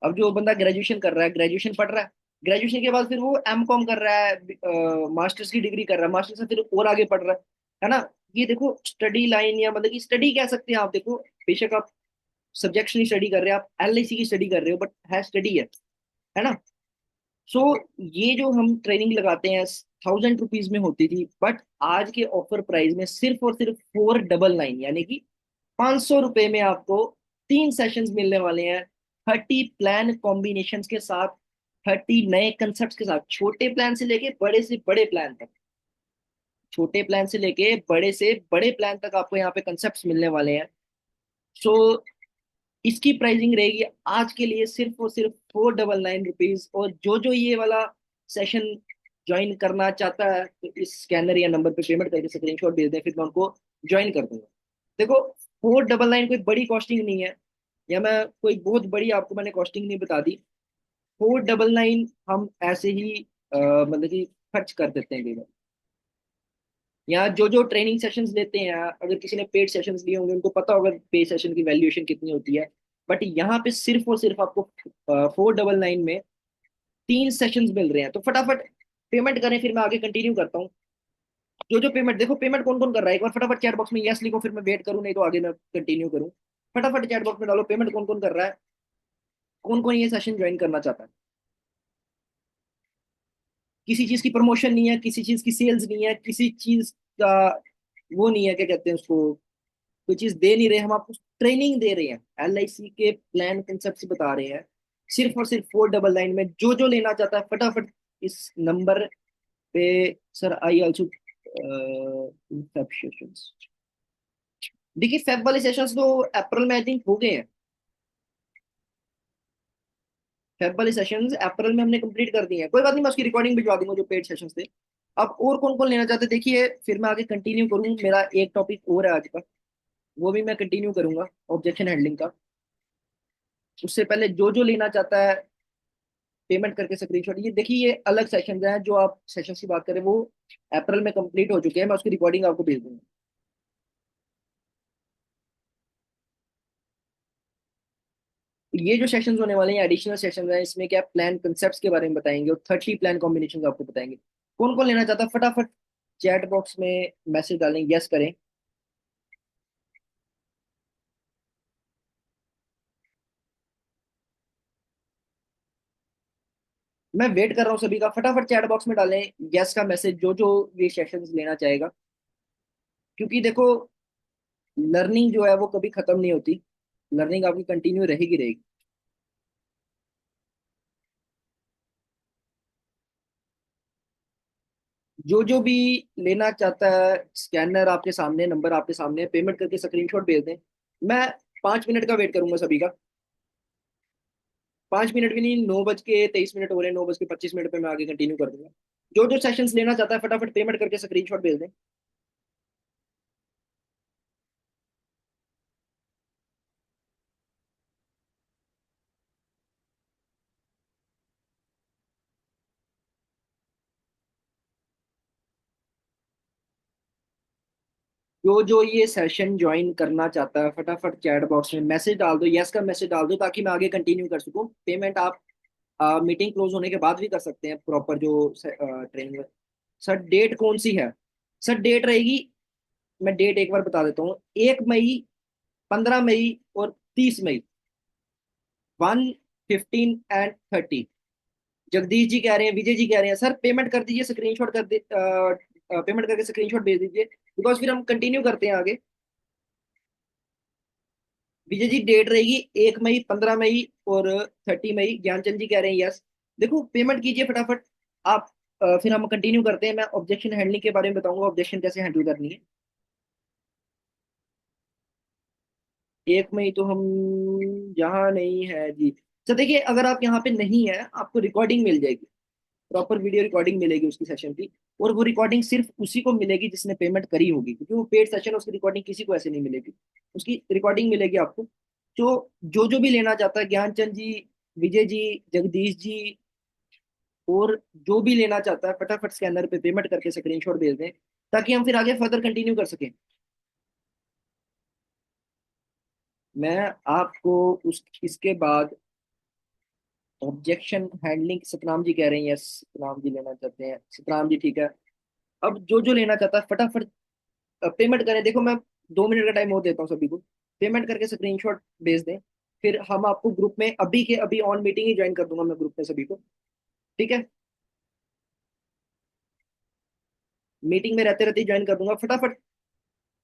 अब जो बंदा ग्रेजुएशन कर रहा है, ग्रेजुएशन पढ़ रहा है, ग्रेजुएशन के बाद फिर वो एम कॉम कर रहा है, मास्टर्स की डिग्री कर रहा है, मास्टर्स से फिर और आगे पढ़ रहा है ना। ये देखो स्टडी लाइन, या मतलब कि स्टडी कह सकते हैं आप। देखो बेशक आप सब्जेक्ट्स नहीं स्टडी कर रहे, आप एलआईसी की स्टडी कर रहे हो, बट है स्टडी है ना। सो ये जो हम ट्रेनिंग लगाते हैं 1,000 रुपीज में होती थी, बट आज के ऑफर प्राइस में सिर्फ और सिर्फ 499, यानी कि 500 रुपए में आपको 3 सेशंस मिलने वाले हैं। 30 प्लान कॉम्बिनेशन के साथ, 30 नए कंसेप्ट के साथ, छोटे प्लान से लेके बड़े से बड़े प्लान तक, छोटे प्लान से लेके बड़े से बड़े प्लान तक आपको यहाँ पे कंसेप्ट मिलने वाले हैं। सो इसकी प्राइसिंग रहेगी आज के लिए सिर्फ और सिर्फ 499 रुपीज। और जो जो ये वाला सेशन ज्वाइन करना चाहता है तो इस स्कैनर या नंबर पे पेमेंट करके स्क्रीनशॉट भेज दें, फिर मैं उनको ज्वाइन कर दूंगा। देखो 499 कोई बड़ी कॉस्टिंग नहीं है, या मैं कोई बहुत बड़ी आपको मैंने कॉस्टिंग नहीं बता दी। 499 हम ऐसे ही मतलब कि खर्च कर देते हैं कई बार। यहाँ जो जो ट्रेनिंग सेशंस लेते हैं, अगर किसी ने पेड सेशंस लिए होंगे उनको पता होगा पेड सेशन की वैल्यूएशन कितनी होती है। बट यहाँ पे सिर्फ और सिर्फ आपको 499 में 3 सेशंस मिल रहे हैं, तो फटाफट पेमेंट करें, फिर मैं आगे कंटिन्यू करता हूँ। जो जो पेमेंट, देखो पेमेंट कौन कौन कर रहा है, एक बार फटाफट चैट बॉक्स में यस लिखो, फिर मैं वेट करूँ, नहीं तो आगे मैं कंटिन्यू करूँ। फटाफट चैट बॉक्स में डालो पेमेंट कौन कौन कर रहा है, कौन कौन ये सेशन ज्वाइन करना चाहता है। किसी चीज की प्रमोशन नहीं है, किसी चीज की सेल्स नहीं है, किसी चीज का वो नहीं है, क्या कहते हैं उसको, कोई चीज दे नहीं रहे, हम आपको ट्रेनिंग दे रहे हैं, LIC के प्लान कंसेप्ट बता रहे हैं। सिर्फ और सिर्फ 499 में जो जो लेना चाहता है फटाफट इस नंबर पे। सर आई ऑल्सो सेशंस, देखिए फेब वाले सेशंस तो अप्रैल में आई थिंक हो गए हैं। फेब वाले सेशंस अप्रैल में हमने कंप्लीट कर दिए हैं, कोई बात नहीं, मैं उसकी रिकॉर्डिंग भिजवा दूंगा जो पेड सेशंस थे। अब और कौन कौन लेना चाहते हैं देखिए, फिर मैं आगे कंटिन्यू करूँ, मेरा एक टॉपिक और है आज का, वो भी मैं कंटिन्यू करूंगा, ऑब्जेक्शन हैंडलिंग का। उससे पहले जो जो लेना चाहता है पेमेंट करके स्क्रीनशॉट, ये देखिए ये अलग सेशन है, जो आप सेशन की बात करें वो अप्रैल में कंप्लीट हो चुके हैं, मैं उसकी रिकॉर्डिंग आपको भेज दूंगा। ये जो सेशंस होने वाले हैं एडिशनल सेशंस हैं, इसमें क्या प्लान कंसेप्ट के बारे में बताएंगे और 30 प्लान कॉम्बिनेशन आपको बताएंगे। कौन कौन लेना चाहता है फटाफट चैट बॉक्स में मैसेज डालें, यस करें। मैं वेट कर रहा हूँ सभी का, फटाफट चैट बॉक्स में डालें यस का मैसेज, जो जो ये सेशंस लेना चाहेगा। क्योंकि देखो लर्निंग जो है वो कभी खत्म नहीं होती, लर्निंग आपकी कंटिन्यू रहेगी रहेगी। जो जो भी लेना चाहता है, स्कैनर आपके सामने, नंबर आपके सामने, पेमेंट करके स्क्रीनशॉट भेज दें। मैं 5 मिनट का वेट करूंगा सभी का। 5 मिनट भी नहीं, 9:23 हो रहे हैं, 9:25 पे मैं आगे कंटिन्यू कर दूंगा। जो जो सेशंस लेना चाहता है फटाफट पेमेंट करके स्क्रीनशॉट भेज दें। जो जो ये सेशन ज्वाइन करना चाहता है फटाफट चैट बॉक्स में मैसेज डाल दो, यस का मैसेज डाल दो, ताकि मैं आगे कंटिन्यू कर सकूं। पेमेंट आप मीटिंग क्लोज होने के बाद भी कर सकते हैं, प्रॉपर जो ट्रेनिंग। सर डेट कौन सी है? सर डेट रहेगी, मैं डेट एक बार बता देता हूँ, 1 मई, 15 मई और 30 मई, 1, 15 एंड 30। जगदीश जी कह रहे हैं, विजय जी कह रहे हैं सर पेमेंट कर दीजिए, स्क्रीनशॉट कर दे, पेमेंट करके स्क्रीनशॉट भेज दीजिए, बिकॉज फिर हम कंटिन्यू करते हैं आगे। विजय जी डेट रहेगी 1 मई, 15 मई और 30 मई। ज्ञानचंद जी कह रहे हैं यस। देखो पेमेंट कीजिए फटाफट आप, फिर हम कंटिन्यू करते हैं, मैं ऑब्जेक्शन हैंडलिंग के बारे में बताऊंगा, ऑब्जेक्शन कैसे हैंडल करनी है। 1 मई तो हम यहाँ नहीं है जी। तो देखिए अगर आप यहाँ पे नहीं है, आपको रिकॉर्डिंग मिल जाएगी, प्रॉपर वीडियो रिकॉर्डिंग मिलेगी उसकी सेशन की। और वो रिकॉर्डिंग सिर्फ उसी को मिलेगी जिसने पेमेंट करी होगी, क्योंकि वो पेड सेशन है, उसकी रिकॉर्डिंग किसी को ऐसे नहीं मिलेगी। उसकी रिकॉर्डिंग मिलेगी आपको। तो जो जो भी लेना चाहता है, ज्ञानचंद जी, विजय जी, जगदीश जी, और जो भी लेना चाहता है फटाफट स्कैनर पे पेमेंट करके स्क्रीनशॉट भेज दें, ताकि हम फिर आगे फर्दर कंटिन्यू कर सकें। मैं आपको उस इसके बाद ऑब्जेक्शन हैंडलिंग, सतनाम जी कह रहे हैं यस, सतनाम जी लेना चाहते हैं, सतनाम जी ठीक है। अब जो जो लेना चाहता है फटाफट पेमेंट करें। देखो मैं 2 मिनट का टाइम और देता हूँ सभी को, पेमेंट करके स्क्रीनशॉट भेज दें, फिर हम आपको ग्रुप में अभी के अभी ऑन मीटिंग ही ज्वाइन कर दूंगा मैं ग्रुप में सभी को। ठीक है, मीटिंग में रहते रहते ही ज्वाइन कर दूंगा। फटाफट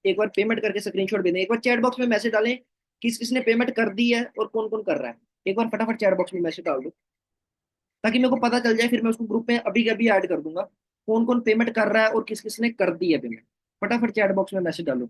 एक बार पेमेंट करके स्क्रीनशॉट भेज दें, एक बार चैट बॉक्स में मैसेज डालें किस किसने पेमेंट कर दी है और कौन कौन कर रहा है। एक बार फटाफट चैट बॉक्स में मैसेज डाल दो, ताकि मेरे को पता चल जाए, फिर मैं उसको ग्रुप में अभी के अभी ऐड कर दूंगा, कौन कौन पेमेंट कर रहा है और किस किसने कर दी है पेमेंट। फटाफट चैट बॉक्स में मैसेज डालो।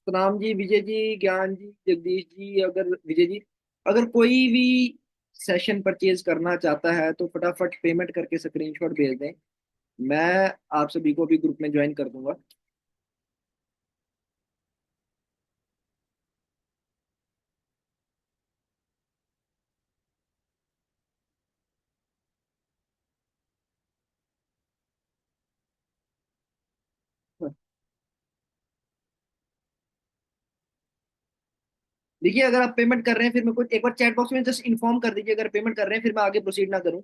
सतनाम जी, विजय जी, ज्ञान जी, जगदीश जी, अगर विजय जी, अगर कोई भी सेशन परचेज करना चाहता है तो फटाफट पेमेंट करके स्क्रीनशॉट भेज दें। मैं आप सभी को भी ग्रुप में ज्वाइन कर दूंगा। देखिए, अगर आप पेमेंट कर रहे हैं फिर मेरे को एक बार चैट बॉक्स में जस्ट इन्फॉर्म कर दीजिए, अगर पेमेंट कर रहे हैं फिर मैं आगे प्रोसीड ना करूं।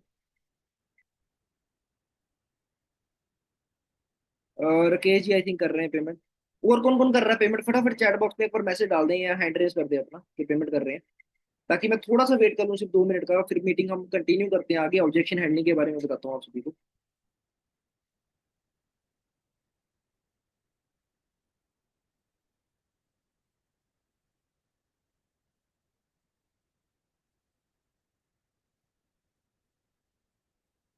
और राकेश जी आई थिंक कर रहे हैं पेमेंट। और कौन कौन कर रहा है पेमेंट, फटाफट चैट बॉक्स में एक बार मैसेज डाल दें या हैंड रेज कर दें अपना कि पेमेंट कर रहे हैं, ताकि मैं थोड़ा सा वेट कर लूँ, सिर्फ 2 मिनट का, फिर मीटिंग हम कंटिन्यू करते हैं, आगे ऑब्जेक्शन हैंडलिंग के बारे में बताता हूँ आप सभी को।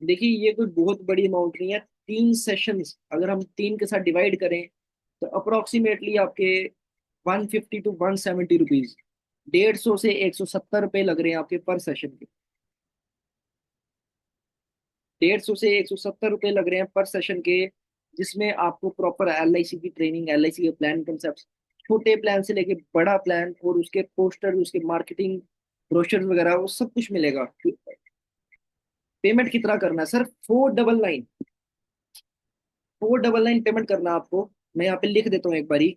देखिए, ये कोई बहुत बड़ी अमाउंट नहीं है। 3 सेशंस अगर हम 3 के साथ डिवाइड करें तो अप्रोक्सीमेटली आपके 150 to 170 रुपीज, 150 से 170 रुपये लग रहे हैं आपके पर सेशन के। 150 से 170 रुपये लग रहे हैं पर सेशन के, जिसमें आपको प्रॉपर LIC की ट्रेनिंग, LIC के प्लान कंसेप्ट, छोटे प्लान से लेके बड़ा प्लान, और उसके पोस्टर, उसके मार्केटिंग ब्रोशर वगैरह, वो सब कुछ मिलेगा। पेमेंट कितना करना है सर? 499, 499 पेमेंट करना है आपको। मैं यहाँ पे लिख देता हूँ एक बारी।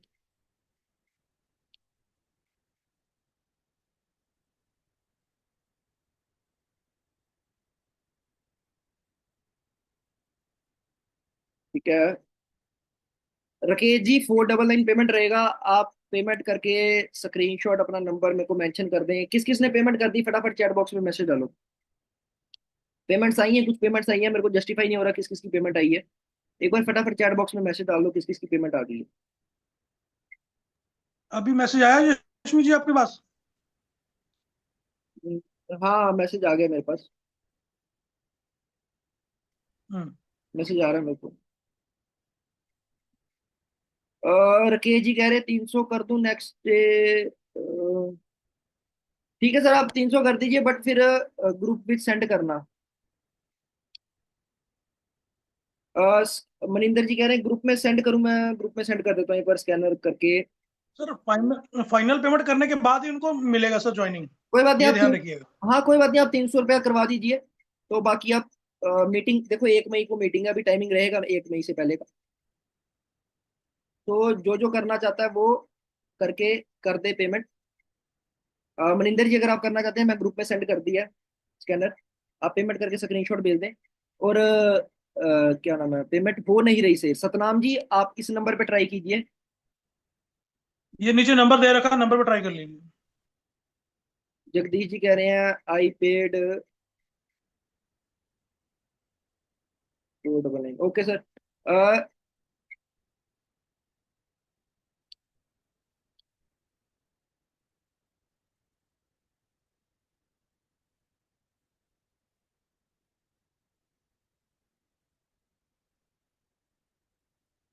ठीक है राकेश जी, 499 पेमेंट रहेगा। आप पेमेंट करके स्क्रीनशॉट अपना नंबर मेरे को मेंशन कर दें। किस किस ने पेमेंट कर दी, फटाफट चैट बॉक्स में मैसेज डालो। पेमेंट्स आई हैं, कुछ पेमेंट्स आई हैं, मेरे को जस्टिफाई नहीं हो रहा किस किस की पेमेंट आई है। एक बार फटाफट चैट बॉक्स में मैसेज डाल दो किस किस की पेमेंट आ गई है। अभी मैसेज आया यशवी जी आपके पास? हाँ, मैसेज आ गया मेरे पास। हम्म। मैसेज आ रहा है मेरे को। राकेश जी कह रहे 300 कर दूं नेक्स्ट डे। ठीक है सर, आप 300 कर दीजिए, बट फिर ग्रुप भी सेंड करना। मनिंदर जी कह रहे हैं ग्रुप में सेंड करूं, मैं ग्रुप में सेंड कर देता हूँ एक बार स्कैनर करके। सर फाइनल फाइनल पेमेंट करने के बाद ही उनको मिलेगा सर ज्वाइनिंग। कोई बात नहीं, ये आप ध्यान रखिएगा। हाँ कोई बात नहीं, आप 300 रुपया करवा दीजिए। तो बाकी आप मीटिंग देखो, 1 मई को मीटिंग है, अभी टाइमिंग रहेगा 1 मई से पहले का। तो जो जो करना चाहता है वो करके कर दे पेमेंट। मनिंदर जी, अगर आप करना चाहते हैं, मैं ग्रुप में सेंड कर दिया स्कैनर, आप पेमेंट करके स्क्रीनशॉट भेज दें। और क्या नाम है, पेमेंट हो नहीं रही से सतनाम जी, आप इस नंबर पे ट्राई कीजिए। ये नीचे नंबर दे रखा, नंबर पे ट्राई कर लीजिए। जगदीश जी कह रहे हैं I paid 299, okay sir.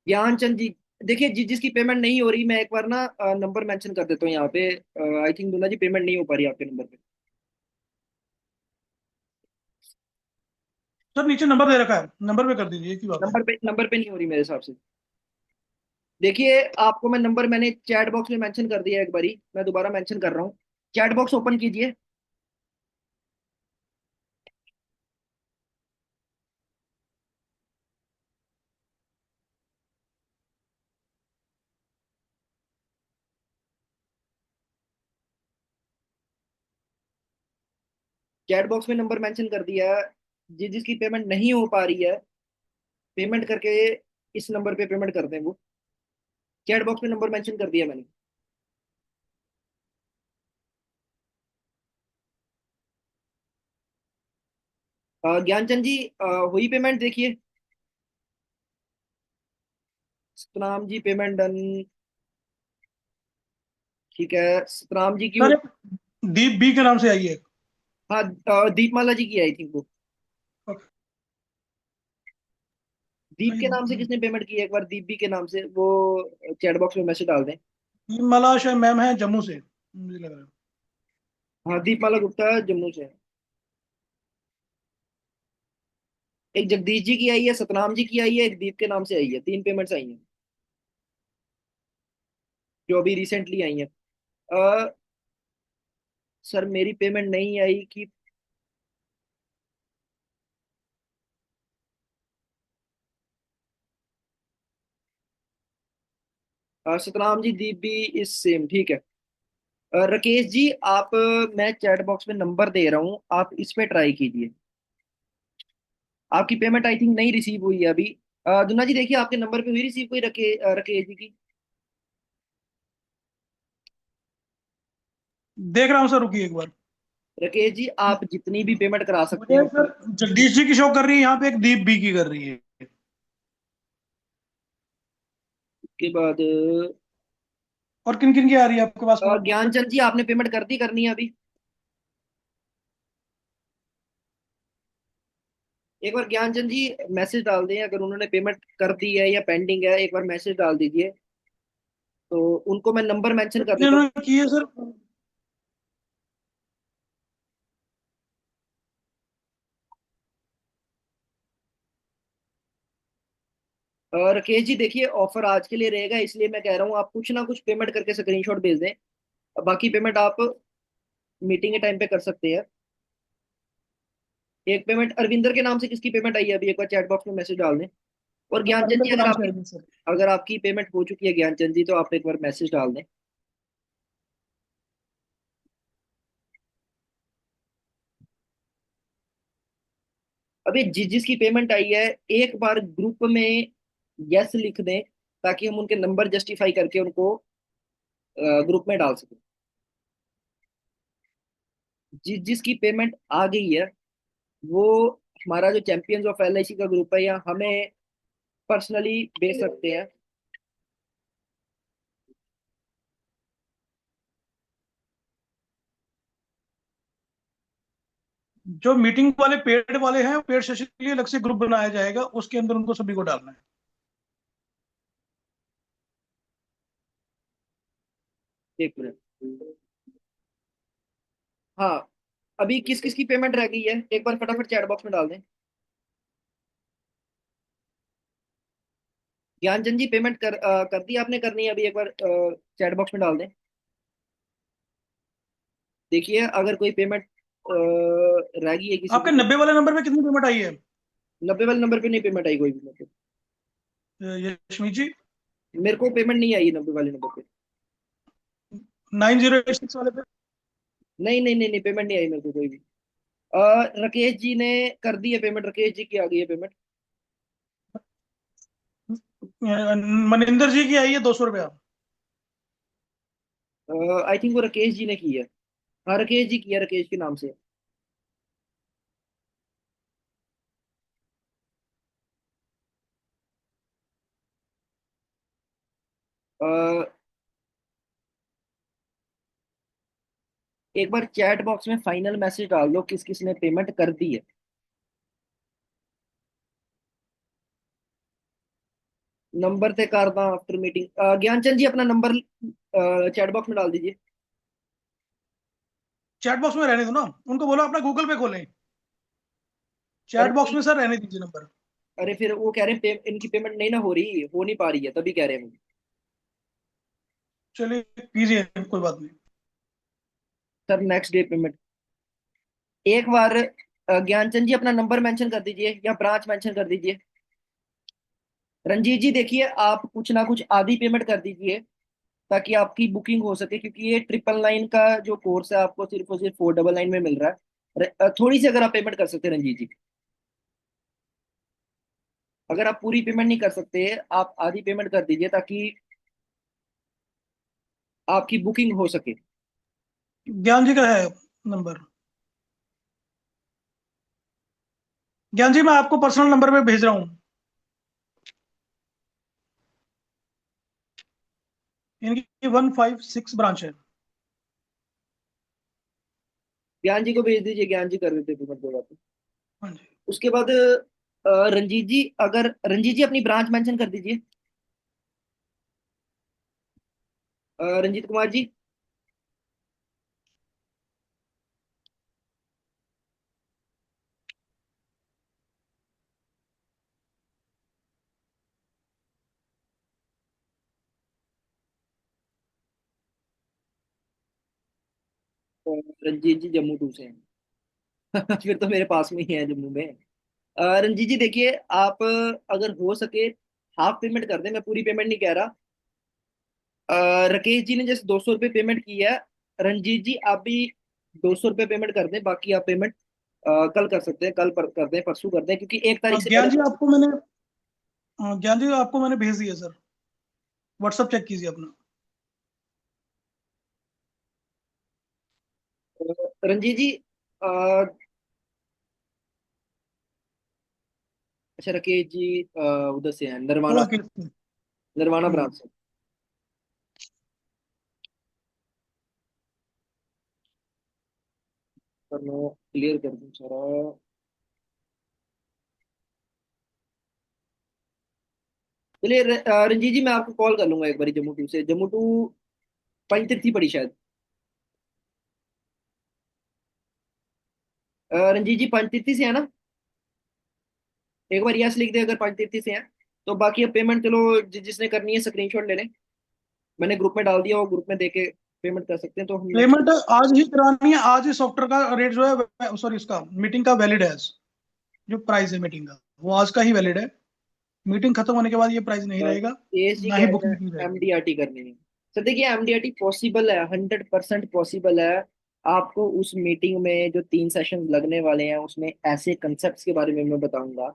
Gyanchand ji, देखिए जिसकी पेमेंट नहीं हो रही, मैं एक बार ना नंबर मेंशन कर देता हूँ यहाँ पे। आई थिंक दूल्हा जी पेमेंट नहीं हो पा रही आपके नंबर पे। सर नीचे नंबर दे रखा है, नंबर पे कर दीजिए, एक ही बात है। नंबर पे नहीं हो रही मेरे हिसाब से। देखिए, आपको मैं नंबर मैंने चैट बॉक्स में मेंशन कर दिया है, एक बारी मैं दोबारा मेंशन कर रहा हूँ। चैट बॉक्स ओपन कीजिए। चैट बॉक्स में नंबर मेंशन कर दिया है। जिसकी पेमेंट नहीं हो पा रही है, पेमेंट करके इस नंबर पे पेमेंट कर दें वो। चैट बॉक्स में नंबर मेंशन कर दिया मैंने। ज्ञानचंद जी, हुई पेमेंट देखिए। Satnam ji payment done. ठीक है, सतनाम जी की सर एक दीप बी के नाम से आई है। हाँ, दीपमाला जी की आई थिंक वो। दीप के नाम से किसने पेमेंट की है, एक बार दीप भी के नाम से वो चैट बॉक्स में मैसेज डाल दें। मला शायद मैम है जम्मू से, मुझे लग रहा है। हाँ, दीपमाला गुप्ता जम्मू से है। एक जगदीश जी की आई है, सतनाम जी की आई है, एक दीप के नाम से आई है, 3 पेमेंट्स आई हैं जो अभी रिसेंटली आई हैं। सर मेरी पेमेंट नहीं आई कि सतनाम जी, दीप भी इज सेम, ठीक है। राकेश जी आप मैं चैट बॉक्स में नंबर दे रहा हूँ, आप इस पे ट्राई कीजिए। आपकी पेमेंट आई थिंक नहीं रिसीव हुई है अभी। दुना जी देखिए आपके नंबर पे हुई रिसीव कोई राकेश जी की? देख रहा हूँ सर, रुकिए एक बार। राकेश जी आप जितनी भी पेमेंट करा सकते मुझे हैं। सर जगदीश जी की शो कर रही है यहाँ पे, एक दीप बी की कर रही है। उसके बाद और किन किन की आ रही है आपके पास में? ज्ञानचंद जी आपने पेमेंट कर दी, करनी है अभी? एक बार ज्ञानचंद जी मैसेज डाल दें, अगर उन्होंने पेमेंट कर दी है या पेंडिंग है, एक बार मैसेज डाल दीजिए। तो उनको मैं नंबर मेंशन कर देता हूँ। इन्होंने की है सर। राकेश जी देखिए ऑफर आज के लिए रहेगा, इसलिए मैं कह रहा हूँ आप कुछ ना कुछ पेमेंट करके स्क्रीनशॉट भेज दें। बाकी पेमेंट आप मीटिंग के टाइम पे कर सकते हैं। एक पेमेंट अरविंदर के नाम से किसकी पेमेंट आई है अभी, एक बार चैट बॉक्स में मैसेज डाल दें। और ज्ञानचंद अरविंदर जी के अगर नाम से आपकी आई है सर। अगर आपकी पेमेंट हो चुकी है ज्ञानचंद जी, तो आप एक बार मैसेज डाल दें। अभी जिसकी पेमेंट आई है, एक बार ग्रुप में यस लिख दें, ताकि हम उनके नंबर जस्टिफाई करके उनको ग्रुप में डाल सकें। जिसकी पेमेंट आ गई है वो हमारा जो चैंपियंस ऑफ एलआईसी का ग्रुप है, या हमें पर्सनली भेज सकते हैं। जो मीटिंग वाले पेड वाले हैं, पेड सेशन के लिए अलग से ग्रुप बनाया जाएगा, उसके अंदर उनको सभी को डालना है। एक मिनट। हाँ, अभी किस किस की पेमेंट रह गई है, एक बार फटाफट चैट बॉक्स में डाल दें। ज्ञानचंद जी पेमेंट कर दी आपने, करनी है अभी, एक बार चैट बॉक्स में डाल दें। देखिए अगर कोई पेमेंट रह गई है किसी की आपके तो। 90 वाले नंबर पे कितनी पेमेंट आई है? 90 वाले नंबर पे नहीं पेमेंट आई कोई भी मेरे को। यशमी जी। मेरे को पेमेंट नहीं आई 90 वाले नंबर पे। 9086 वाले पे? नहीं नहीं नहीं नहीं, पेमेंट नहीं आई मेरे को कोई भी। राकेश जी ने कर दी है पेमेंट, राकेश जी की आ गई है पेमेंट। मनिंदर जी की आई है 200 रुपया। आई थिंक वो राकेश जी ने की है। हाँ राकेश जी की है, राकेश के नाम से। अ, एक बार चैट बॉक्स में फाइनल मैसेज डाल दो किस किस ने पेमेंट कर दी है। नंबर ते कर दा आफ्टर मीटिंग, ज्ञानचंद जी अपना नंबर चैट बॉक्स में डाल दीजिए। चैट बॉक्स में रहने दो ना, उनको बोलो अपना गूगल पे खोलें। अरे चैट बॉक्स में सर रहने दीजिए नंबर। अरे फिर वो कह रहे हैं इनकी पेमेंट नहीं ना हो रही, हो नहीं पा रही है, तभी कह रहे हैं मुझे। चलिए कीजिए, कोई बात नहीं। सर नेक्स्ट डे पेमेंट, एक बार ज्ञानचंद जी अपना नंबर मेंशन कर दीजिए या ब्रांच मेंशन कर दीजिए। रंजीत जी देखिए आप कुछ ना कुछ आधी पेमेंट कर दीजिए, ताकि आपकी बुकिंग हो सके, क्योंकि ये 999 का जो कोर्स है आपको सिर्फ और सिर्फ 499 में मिल रहा है। थोड़ी सी अगर आप पेमेंट कर सकते हैं रंजीत जी। अगर आप पूरी पेमेंट नहीं कर सकते, आप आधी पेमेंट कर दीजिए, ताकि आपकी बुकिंग हो सके। ज्ञान जी का है नंबर। ज्ञान जी मैं आपको पर्सनल नंबर पे भेज रहा हूँ। इनकी 156 ब्रांच है। ज्ञान जी को भेज दीजिए, ज्ञान जी कर देते पेमेंट कोई बात नहीं। हाँ जी। उसके बाद रंजीत जी, अगर रंजीत जी अपनी ब्रांच मेंशन कर दीजिए। रंजीत कुमार जी। रंजीत जी जम्मू टू से हैं। फिर तो मेरे पास में ही है जम्मू में। रंजीत जी देखिए, आप अगर हो सके हाफ पेमेंट कर दें, मैं पूरी पेमेंट नहीं कह रहा। राकेश जी ने जैसे 200 रुपये पेमेंट की है, रंजीत जी आप भी 200 रुपये पेमेंट कर दें, बाकी आप पेमेंट कल कर सकते हैं, कर दें, परसों कर दें, क्योंकि 1 तारीख से ज्ञान पहले। जी आपको मैंने ज्ञान जी आपको मैंने भेज दिया सर। व्हाट्सअप चेक कीजिए अपना। रंजीत जी अ, अच्छा राकेश जी उधर से हैं, नरवाना थोड़ा से, केस में। नरवाना हम्म। ब्रांच से। पर मैं क्लियर कर दूं सारा। चलिए रंजीत जी मैं आपको कॉल कर लूंगा एक बार, जम्मू टू से, जम्मू टू पंचतीर्थी पड़ी शायद। रंजीत जी पंचतीर्थी से है ना? एक बार यस लिख दे अगर पंचतीर्थी से है। तो बाकी अब पेमेंट चलो जिसने करनी है स्क्रीनशॉट ले लें, मैंने ग्रुप में डाल दिया, वो ग्रुप में देके पेमेंट कर सकते हैं, तो हम नेक्स्ट। पेमेंट आज ही करानी है, आज ही सॉफ्टवेयर का रेट जो है, सॉरी उसका मीटिंग का वैलिड है आज। जो प्राइस है मीटिंग का वो आज का ही वैलिड है। मीटिंग खत्म होने के बाद ये प्राइस नहीं रहेगा। एसी ना कह ही रहे बुकिंग की हैं रहेगी। एमडीआरटी करनी है। सर देखिए एमडीआरटी पॉसिबल है, 100% पॉसिबल है। आपको उस मीटिंग में जो 3 सेशन लगने वाले हैं उसमें ऐसे कंसेप्ट के बारे में मैं बताऊंगा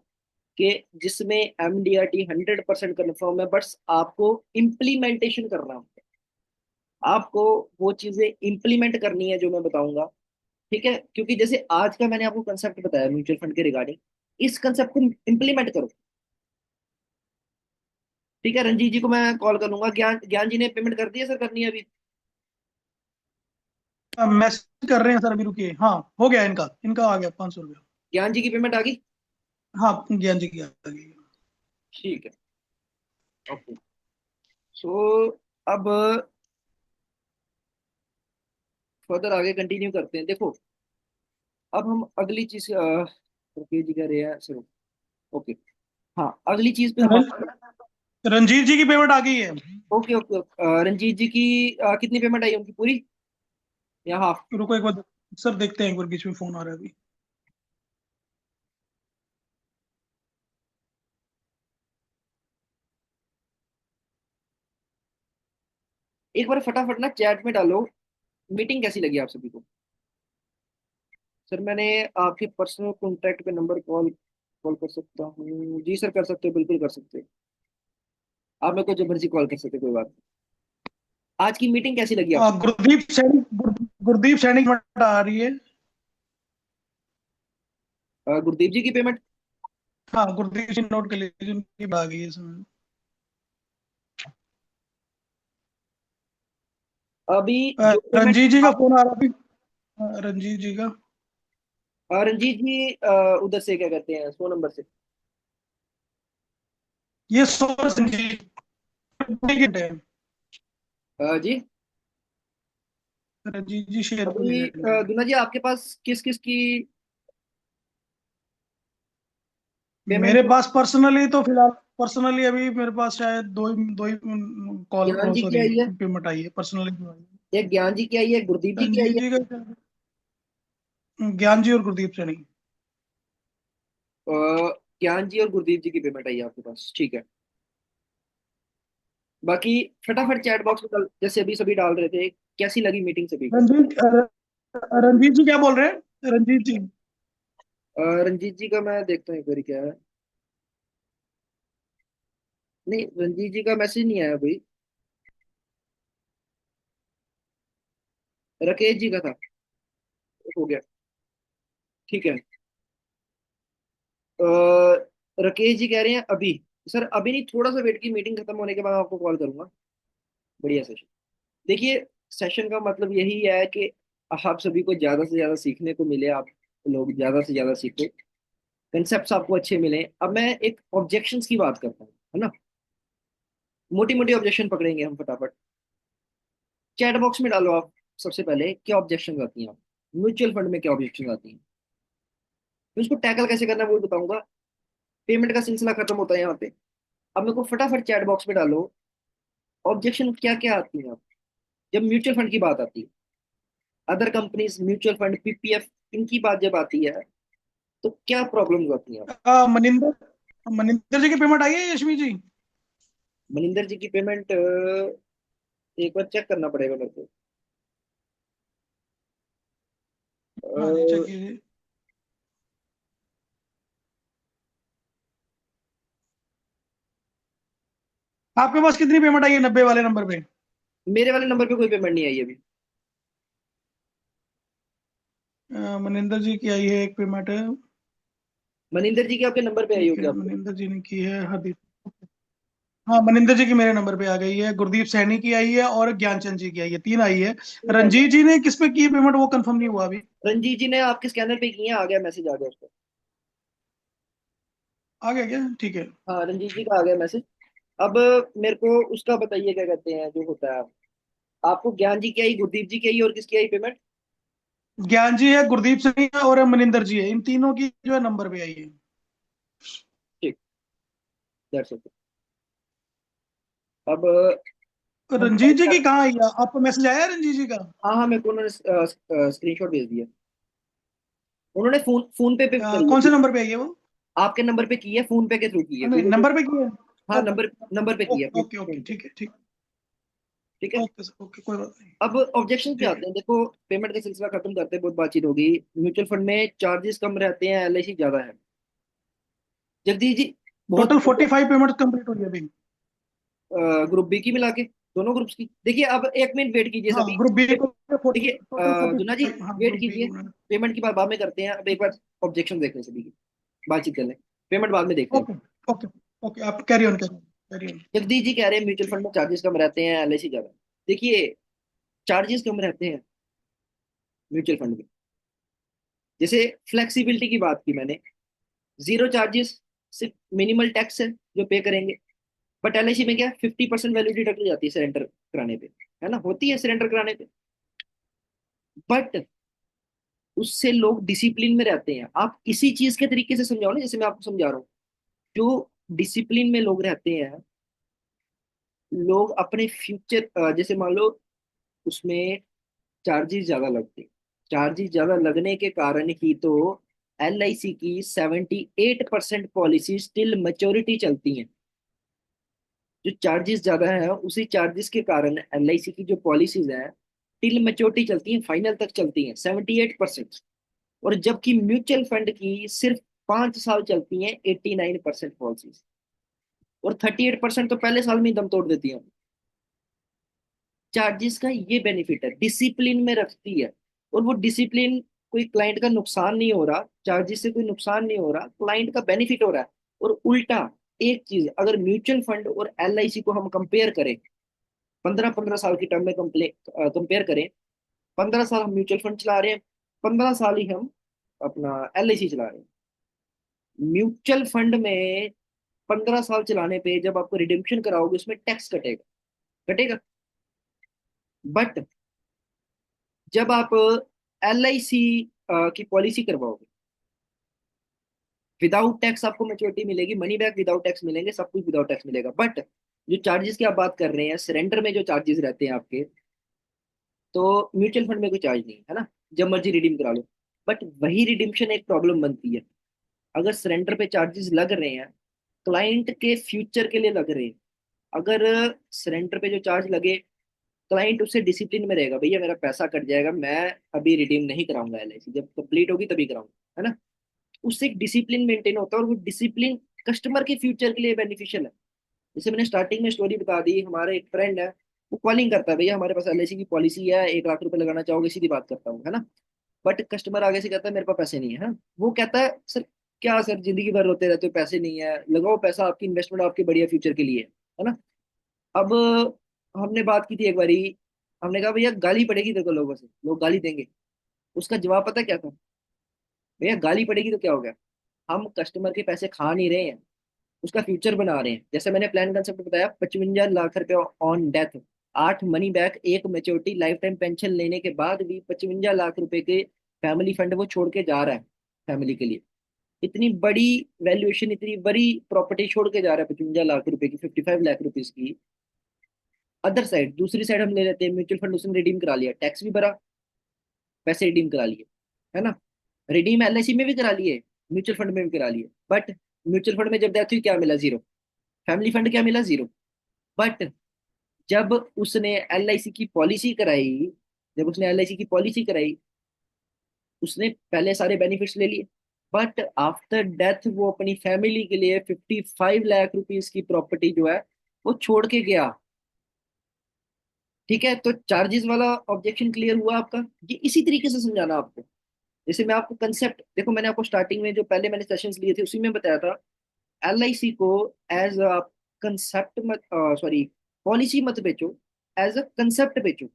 कि जिसमें एमडीआरटी 100% कन्फर्म है, बस आपको इम्प्लीमेंटेशन करना होगा। आपको वो चीजें इम्प्लीमेंट करनी है जो मैं बताऊंगा। ठीक है, क्योंकि जैसे आज का मैंने आपको कंसेप्ट बताया म्यूचुअल फंड के रिगार्डिंग, इस कंसेप्ट को इम्प्लीमेंट करो। ठीक है, रंजीत जी को मैं कॉल कर लूंगा। ज्ञान ज्ञान जी ने पेमेंट कर दी है सर, करनी है अभी? मैसेज कर रहे हैं सर, अभी रुकिए। हाँ, हो गया इनका इनका आ गया 500 रुपया। ज्ञान जी की पेमेंट आ गई? हाँ, ज्ञान जी की आ गई। ठीक है, ओके। सो अब फर्दर आगे कंटिन्यू करते हैं। देखो अब हम अगली चीज ओके जी कह रहे हैं सर। ओके, हाँ अगली चीज पे हम रं- रंजीत जी की पेमेंट आ गई है। Okay okay. रंजीत जी की कितनी पेमेंट आई उनकी, पूरी या हाफ? रुको एक बार सर, देखते हैं, एक बार बीच में फोन आ रहा है अभी। एक बार फटाफट ना चैट में डालो, मीटिंग कैसी लगी आप सभी को। सर मैंने आपके पर्सनल कॉन्टैक्ट पे नंबर कॉल कॉल कर सकता हूँ जी सर? कर सकते हो, बिल्कुल कर सकते हो। आप मेरे को जब मर्जी कॉल कर सकते हो, कोई बात नहीं। आज की मीटिंग कैसी लगी आपको? गुरदीप सैनिक की पेमेंट आ रही है। गुरदीप जी की पेमेंट हाँ, गुरदीप जी नोट कर लीजिए, उनकी आ गई है इसमें। अभी जो पेमेंट रंजीत जी का आप फोन आ रहा है अभी। रंजीत जी का। रंजीत जी उधर से क्या कहते हैं, 100 नंबर से। ये सोर्स रंजीत है। जी रंजीत जी शेयर को अभी ले रहे दुना जी आपके पास किस किस की पेमेंट मेरे है? पास पर्सनली तो फिलहाल, पर्सनली अभी मेरे पास शायद दो ही ज्ञान कॉल, जी की सॉरी, आई है, पेमेंट आई है पर्सनली। एक ज्ञान जी की आई है, एक गुरदीप जी की आई रंजीत है। जी का, ज्ञान जी और गुरदीप से नहीं। अ, ज्ञान जी और गुरदीप जी की पेमेंट आई है आपके पास, ठीक है। बाकी फटाफट चैट बॉक्स में जैसे अभी सभी डाल रहे थे, कैसी लगी मीटिंग सभी को? रंजीत जी क्या बोल रहे हैं, रंजीत जी? रंजीत जी का मैं देखता हूँ एक बार क्या है। नहीं रंजीत जी का मैसेज नहीं आया भाई, राकेश जी का था। हो गया, ठीक है। राकेश जी कह रहे हैं अभी। सर अभी नहीं, थोड़ा सा वेट की, मीटिंग खत्म होने के बाद आपको कॉल करूंगा। बढ़िया सेशन। देखिए सेशन का मतलब यही है कि आप सभी को ज्यादा से ज्यादा सीखने को मिले, आप लोग ज्यादा से ज्यादा सीखो, कंसेप्ट आपको अच्छे मिले। अब मैं एक ऑब्जेक्शंस की बात करता हूँ, है ना? मोटी मोटी ऑब्जेक्शन पकड़ेंगे हम फटाफट। चैट बॉक्स में डालो आप सबसे पहले क्या ऑब्जेक्शन आती हैं, म्यूचुअल फंड में क्या ऑब्जेक्शन आती हैं, फिर उसको टैकल कैसे करना है वो भी बताऊंगा। पेमेंट का सिलसिला खत्म होता है यहाँ पे। अब मेरे को फटाफट चैट बॉक्स में डालो ऑब्जेक्शन क्या क्या आती है। जब म्यूचुअल फंड की बात आती है, other companies mutual fund PPF, इनकी बात जब आती है तो क्या प्रॉब्लम होती है। मनिंदर मनिंदर जी की पेमेंट आई है यशमी जी? मनिंदर जी की पेमेंट एक बार चेक करना पड़ेगा मेरे को। हाँ जी, अ, चेक कीजिए। आपके पास कितनी पेमेंट आई है 90 वाले नंबर पे? मेरे वाले नंबर पे कोई पेमेंट नहीं आई अभी। मनिंदर जी की आई है एक पेमेंट। मनिंदर जी की आपके नंबर पे आई ठीक होगी है, आपको। मनिंदर जी ने की है। हरदीप, हाँ मनिंदर जी की मेरे नंबर पे आ गई है। गुरदीप सैनी की आई है और ज्ञानचंद जी की आई है, तीन आई है। ठीक है। रंजीत जी ने किस पे की है पेमेंट, वो कंफर्म नहीं हुआ अभी। रंजीत जी ने आपके स्कैनर पे किए हैं, आ गया मैसेज, आ गया उसका। आ गया क्या? ठीक है। हाँ रंजीत जी का आ गया मैसेज। अब मेरे को उसका बताइए क्या कहते हैं जो होता है। आपको ज्ञान जी की आई, गुरदीप जी की आई, और किसकी आई पेमेंट। ज्ञान जी है, गुरदीप सैनी है और मनिंदर जी है, इन तीनों की जो है नंबर पे आई है। ठीक, दैट्स ओके। अब तो हम रंजीत जी की कहाँ आई है? आपको मैसेज आया है रंजीत जी का? हाँ हाँ, मेरे को उन्होंने स्क्रीनशॉट भेज दिया। उन्होंने फोन फोन पे करी कौन से है। नंबर पे आई है वो? आपके नंबर पे की है, फोन पे के थ्रू की है नहीं, गूगल पे। नंबर पे की है। हाँ ओके नंबर, नंबर पे की है ओके ओके ओके, फोन पे। ठीक है, ठीक। ठीक है। ओके सर, ओके, कोई बात नहीं। अब ऑब्जेक्शन पे ठीक है। आते हैं, देखो पेमेंट का सिलसिला खत्म करते हैं, बहुत बातचीत होगी। म्यूचुअल फंड में चार्जेस कम रहते हैं, एलआईसी ज्यादा है। जगदीश जी बहुत टोटल 45 पेमेंट कंप्लीट हुई है अभी। ग्रुप बी की मिला के, दोनों ग्रुप्स की देखिए। अब एक मिनट वेट कीजिए हाँ, सभी। ग्रुप बी को देखिए टोटल फोर्टी दुना जी फाइव हाँ, वेट ग्रुप बी कीजिए। को। पेमेंट की बात बाद में करते हैं, अब एक बार ऑब्जेक्शन देख लें सभी की, बातचीत कर लें। पेमेंट बाद में देखते हैं। ओके ओके ओके, आप carry on, carry on. Jagdish ji कह रहे हैं म्यूचुअल फंड में चार्जेस कम रहते हैं, एलआईसी ज्यादा। देखिए चार्जेस कम रहते हैं म्यूचुअल फंड में। जैसे फ्लेक्सिबिलिटी की बात की मैंने, जीरो चार्जेस, सिर्फ मिनिमल टैक्स है जो पे करेंगे। बट एलआईसी में क्या, 50% वैल्यू डिडक्ट हो जाती है सरेंडर कराने पे, है ना, होती है सरेंडर कराने पे। बट उससे लोग डिसिप्लिन में रहते हैं। आप इसी चीज के तरीके से समझाओ ना, जैसे मैं आपको समझा रहा हूँ। जो डिसिप्लिन में लोग रहते हैं, लोग अपने फ्यूचर, जैसे मान लो उसमें चार्जेस ज्यादा लगते हैं। चार्जेस ज्यादा लगने के कारण ही तो एलआईसी की 78% पॉलिसी स्टिल मैच्योरिटी चलती हैं। जो चार्जेस ज्यादा है उसी चार्जेस के कारण एलआईसी की जो पॉलिसीज हैं टिल मैच्योरिटी चलती हैं, फाइनल तक चलती हैं 78%। और जबकि म्यूचुअल फंड की सिर्फ 5 साल चलती हैं 89% पॉलिसीज। और 38% तो पहले साल में ही दम तोड़ देती हैं। चार्जेस का ये बेनिफिट है, डिसिप्लिन में रखती है। और वो डिसिप्लिन, कोई क्लाइंट का नुकसान नहीं हो रहा, चार्जेस से कोई नुकसान नहीं हो रहा, क्लाइंट का बेनिफिट हो रहा है। और उल्टा एक चीज, अगर म्यूचुअल फंड और एलआईसी को हम कंपेयर करें, 15-15 साल की टर्म में कंपेयर करें, 15 साल हम म्यूचुअल फंड चला रहे हैं, 15 साल ही हम अपना एलआईसी चला रहे हैं। म्यूचुअल फंड में 15 साल चलाने पे जब आपको रिडेम्पशन कराओगे उसमें टैक्स कटेगा, कटेगा। बट जब आप एलआईसी की पॉलिसी करवाओगे, विदाउट टैक्स आपको मैच्योरिटी मिलेगी, मनी बैक विदाउट टैक्स मिलेंगे, सब कुछ विदाउट टैक्स मिलेगा। बट जो चार्जेस की आप बात कर रहे हैं, सरेंडर में जो चार्जेस रहते हैं आपके, तो म्यूचुअल फंड में कोई चार्ज नहीं है ना, जब मर्जी रिडीम करा लो। बट वही रिडीम्पशन एक प्रॉब्लम बनती है। अगर सरेंडर पे चार्जेस लग रहे हैं, क्लाइंट के फ्यूचर के लिए लग रहे हैं, अगर सरेंडर पे जो चार्ज लगे, क्लाइंट उससे डिसिप्लिन में रहेगा, भैया मेरा पैसा कट जाएगा, मैं अभी रिडीम नहीं कराऊंगा एलआईसी, जब कंप्लीट होगी तभी कराऊंगा, है ना। उससे एक डिसिप्लिन मेंटेन होता है, और वो डिसिप्लिन कस्टमर के फ्यूचर के लिए बेनिफिशियल है। जैसे मैंने स्टार्टिंग में स्टोरी बता दी, हमारे एक फ्रेंड है, वो कॉलिंग करता है, भैया हमारे पास एलआईसी की पॉलिसी है, 1 लाख रुपए लगाना चाहोगे, सीधी बात करता हूँ, है ना। बट कस्टमर आगे से कहता है मेरे पास पैसे नहीं है, हाँ? वो कहता है सर, क्या सर जिंदगी भर रोते रहते हो, पैसे नहीं है, लगाओ पैसा, आपकी इन्वेस्टमेंट आपके बढ़िया फ्यूचर के लिए है ना। अब हमने बात की थी एक बारी, हमने कहा भैया गाली पड़ेगी तेरे को, लोगों से लोग गाली देंगे। उसका जवाब पता है क्या था, भैया गाली पड़ेगी तो क्या हो गया, हम कस्टमर के पैसे खा नहीं रहे हैं, उसका फ्यूचर बना रहे हैं। जैसे मैंने प्लान कंसेप्ट बताया, 55 लाख रुपए ऑन डेथ, 8 मनी बैक, एक मेच्योरिटी, लाइफ टाइम पेंशन लेने के बाद भी 55 लाख रुपए के फैमिली फंड वो छोड़ के जा रहा है फैमिली के लिए। इतनी बड़ी वैल्यूएशन, इतनी बड़ी प्रॉपर्टी छोड़ के जा रहा है 55 लाख रुपए की, 55 लाख रुपीज की। अदर साइड, दूसरी साइड हम ले लेते हैं म्यूचुअल फंड, उसने रिडीम करा लिया, टैक्स भी भरा, पैसे रिडीम करा लिए, है ना। रिडीम एलआईसी में भी करा लिए, म्यूचुअल फंड में भी करा लिए, बट म्यूचुअल फंड में जब डेथ हुई क्या मिला? जीरो। फैमिली फंड क्या मिला? जीरो। बट जब उसने एलआईसी की पॉलिसी कराई, जब उसने एलआईसी की पॉलिसी कराई, उसने पहले सारे बेनिफिट्स ले लिए, बट आफ्टर डेथ वो अपनी फैमिली के लिए 55 लाख रुपीज की प्रॉपर्टी जो है वो छोड़ के गया। ठीक है, तो चार्जेस वाला ऑब्जेक्शन क्लियर हुआ आपका। ये इसी तरीके से समझाना आपको। जैसे मैं आपको कंसेप्ट देखो, मैंने आपको स्टार्टिंग में जो पहले मैंने सेशंस लिए थे उसी में बताया था, एलआईसी को एज अ कंसेप्ट मत, सॉरी, पॉलिसी मत बेचो, एज अ कंसेप्ट बेचो,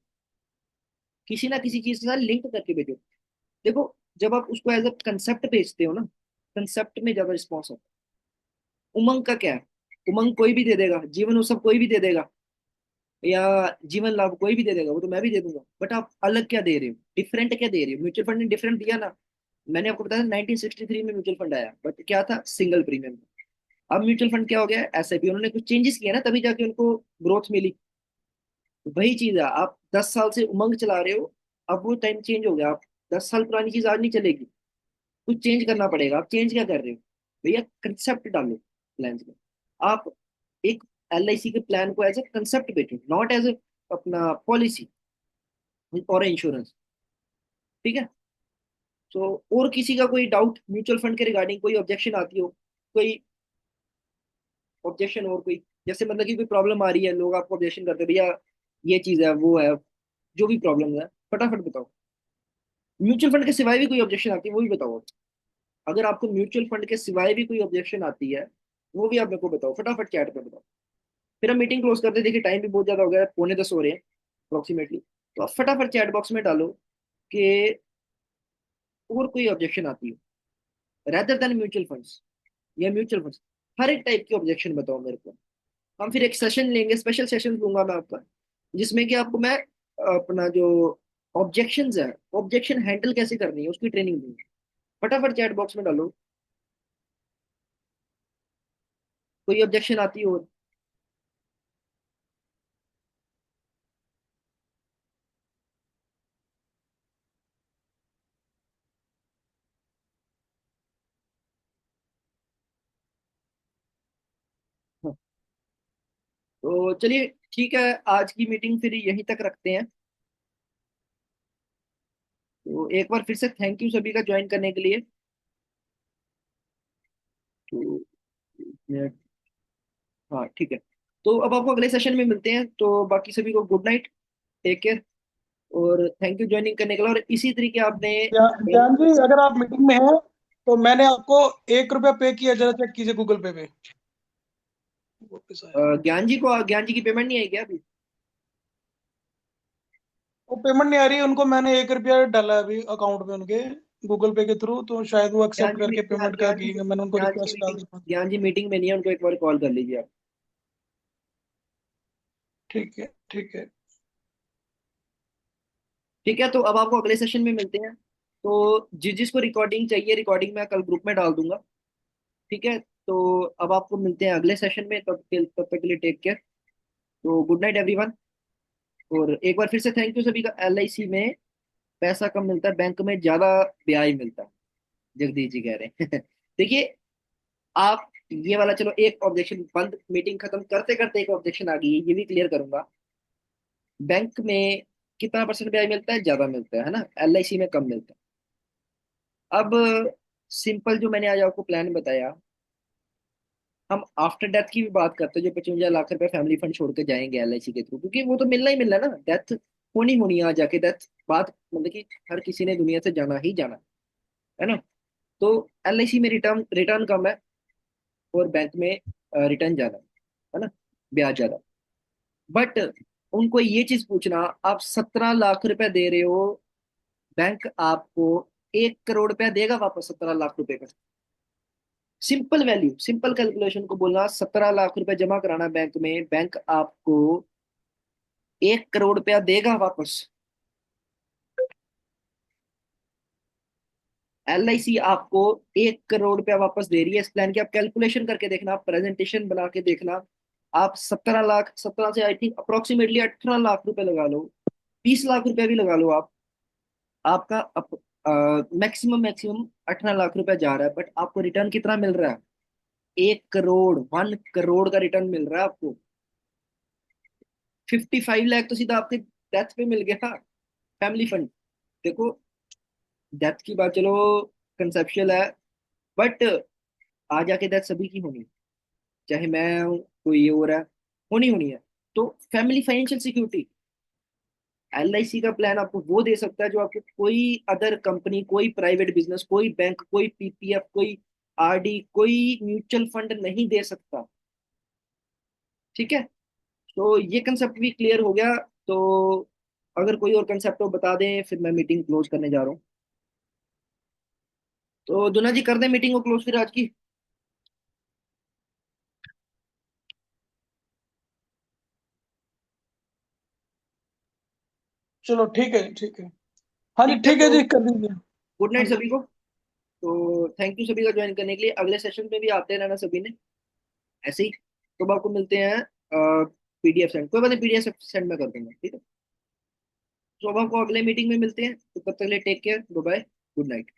किसी ना किसी चीज के साथ लिंक करके बेचो। देखो, जब आप उसको एज अ कंसेप्ट बेचते हो ना, कंसेप्ट में ज्यादा रिस्पॉन्स आता है। उमंग का क्या है? उमंग कोई भी दे देगा, जीवन उत्सव कोई भी दे देगा, या जीवन लाभ कोई भी दे देगा, वो तो मैं भी दे दूंगा। बट आप अलग क्या दे रहे हो, डिफरेंट क्या दे रहे हो? म्यूचुअल फंड ने डिफरेंट दिया ना। मैंने आपको बताया 1963 में म्यूचुअल फंड आया, बट क्या था? Single premium. अब म्यूचुअल फंड क्या हो गया? एसआईपी। उन्होंने कुछ चेंजेस किया ना, तभी जाके उनको ग्रोथ मिली। तो वही चीज है, आप 10 साल से उमंग चला रहे हो, अब वो टाइम चेंज हो गया। आप 10 साल पुरानी चीज आज नहीं चलेगी, कुछ चेंज करना पड़ेगा। आप चेंज क्या कर रहे हो? भैया कंसेप्ट डालो प्लान में। आप एक एलआईसी के प्लान को एज ए कंसेप्ट बेचो, नॉट एज ए अपना पॉलिसी और इंश्योरेंस। ठीक है। तो और किसी का कोई डाउट म्यूचुअल फंड के रिगार्डिंग, कोई ऑब्जेक्शन आती हो, कोई ऑब्जेक्शन और कोई, जैसे मतलब कि कोई प्रॉब्लम आ रही है, लोग आपको ऑब्जेक्शन करते हैं, भैया ये चीज है, वो है, जो भी प्रॉब्लम है फटाफट बताओ। म्यूचुअल फंड के सिवाय भी कोई ऑब्जेक्शन आती है वो भी बताओ। अगर आपको म्यूचुअल फंड के सिवाय भी कोई ऑब्जेक्शन आती है, वो भी आप मेरे को बताओ, फटाफट चैट पे बताओ। फिर हम मीटिंग क्लोज करते हैं। देखिए टाइम भी बहुत ज्यादा हो गया है, पौने 10 हो रहे हैं अप्रोक्सीमेटली। तो आप फटाफट चैट बॉक्स में डालो कि और कोई ऑब्जेक्शन आती है रेदर देन म्यूचुअल फंड्स, या म्यूचुअल फंड्स, हर एक टाइप की ऑब्जेक्शन बताओ मेरे को। हम फिर एक सेशन लेंगे, स्पेशल सेशन लूंगा मैं आपका, जिसमें कि आपको मैं अपना जो ऑब्जेक्शंस है, ऑब्जेक्शन हैंडल कैसे करनी है उसकी ट्रेनिंग दूंगा। फटाफट चैट बॉक्स में डालो, कोई ऑब्जेक्शन आती हो। हाँ, तो चलिए ठीक है, आज की मीटिंग फिर यहीं तक रखते हैं। तो एक बार फिर से थैंक यू सभी का ज्वाइन करने के लिए। तो हाँ ठीक है, तो अब आपको अगले सेशन में मिलते हैं। तो बाकी सभी को गुड नाइट, टेक केयर, और थैंक यू ज्वाइनिंग करने के लिए। और इसी तरीके आपने ज्ञान जी, अगर आप मीटिंग में हैं तो मैंने आपको 1 रुपया पे किया, जरा चेक कीजिए गूगल पे पे। वापस आया। ज्ञान जी की पेमेंट नहीं आई क्या अभी? वो पेमेंट नहीं आ रही है उनको, मैंने 1 रुपया डाला है अभी अकाउंट में उनके, गूगल पे के थ्रू, तो शायद वो एक्सेप्ट करके पेमेंट का की, मैंने उनको रिक्वेस्ट डाल दी। ज्ञान जी मीटिंग में नहीं है, उनको एक बार कॉल कर लीजिए आप। ठीक है, ठीक है। ठीक है, तो अब आपको अगले सेशन में मिलते हैं। तो जिस जिसको रिकॉर्डिंग चाहिए, रिकॉर्डिंग मैं कल ग्रुप में डाल दूंगा। ठीक है, तो अब आपको मिलते हैं अगले सेशन में, तब तक के लिए टेक केयर। तो गुड नाइट एवरीवन। और एक बार फिर से थैंक यू सभी का। एलआईसी में पैसा कम मिलता है, बैंक में ज्यादा ब्याज मिलता है, जगदीश जी कह रहे हैं। देखिए, आप ये वाला चलो एक ऑब्जेक्शन बंद, मीटिंग खत्म करते करते एक ऑब्जेक्शन आ गई है, ये भी क्लियर करूंगा। बैंक में कितना परसेंट ब्याज मिलता है? ज्यादा मिलता है ना, एलआईसी में कम मिलता है। अब सिंपल जो मैंने आज आपको प्लान बताया, हम आफ्टर डेथ की भी बात करते हैं, जो 55 लाख रुपए फैमिली फंड छोड़ के जाएंगे एलआईसी के थ्रू, क्योंकि वो तो मिलना ही मिलना है ना, डेथ होनी होनी है, आ जाके डेथ बात, मतलब कि हर किसी ने दुनिया से जाना ही जाना है ना। तो एलआईसी में रिटर्न रिटर्न कम है, और बैंक में रिटर्न ज्यादा है ना, ब्याज ज्यादा। बट उनको ये चीज पूछना, आप 17 लाख रुपए दे रहे हो, बैंक आपको 1 करोड़ रुपया देगा वापस 17 लाख रुपए का। सिंपल वैल्यू, सिंपल कैलकुलेशन को बोलना, 17 लाख रुपए जमा कराना बैंक में, बैंक आपको 1 करोड़ रुपया देगा वापस। LIC आपको 1 करोड़ रुपया वापस दे रही है इस प्लान की। आप कैलकुलेशन करके देखना, आप प्रेजेंटेशन बना के देखना। आप 17 लाख, 17 से आई थिंक अप्रोक्सीमेटली 18 लाख रुपए लगा लो, 20 लाख रुपया भी लगा लो आप। आपका मैक्सिमम मैक्सिमम 18 लाख रुपया जा रहा है, बट आपको रिटर्न कितना मिल रहा है? 1 करोड़, 1 करोड़ का रिटर्न मिल रहा है आपको। 55 लाख तो सीधा आपके डेथ पे मिल गया। Family fund. देखो, डेथ की बात चलो कंसेप्शुअल है, बट आ जाके डेथ सभी की होनी है, चाहे मैं हूं, कोई और है, होनी होनी है। तो फैमिली फाइनेंशियल सिक्योरिटी, LIC का प्लान आपको वो दे सकता है जो आपको कोई अदर कंपनी, कोई प्राइवेट बिजनेस, कोई बैंक, कोई PPF, कोई RD, कोई म्यूचुअल फंड नहीं दे सकता। ठीक है, तो ये कंसेप्ट भी क्लियर हो गया। तो अगर कोई और कंसेप्ट हो बता दें, फिर मैं मीटिंग क्लोज करने जा रहा हूँ। तो दुना जी, कर दें मीटिंग को क्लोज फिर आज की? चलो ठीक है, ठीक है। हाँ जी, ठीक है, ठीक है तो जी, कर दीजिए। गुड हाँ नाइट जी। सभी को। तो थैंक यू सभी का ज्वाइन करने के लिए। अगले सेशन में भी आते रहना सभी ने, ऐसे ही। तो आपको मिलते हैं PDF सेंड, कोई बात नहीं, PDF सेंड में कर दूंगा, ठीक है। तो अब आपको अगले मीटिंग में मिलते हैं, तो तब तक के लिए take care, bye, good night.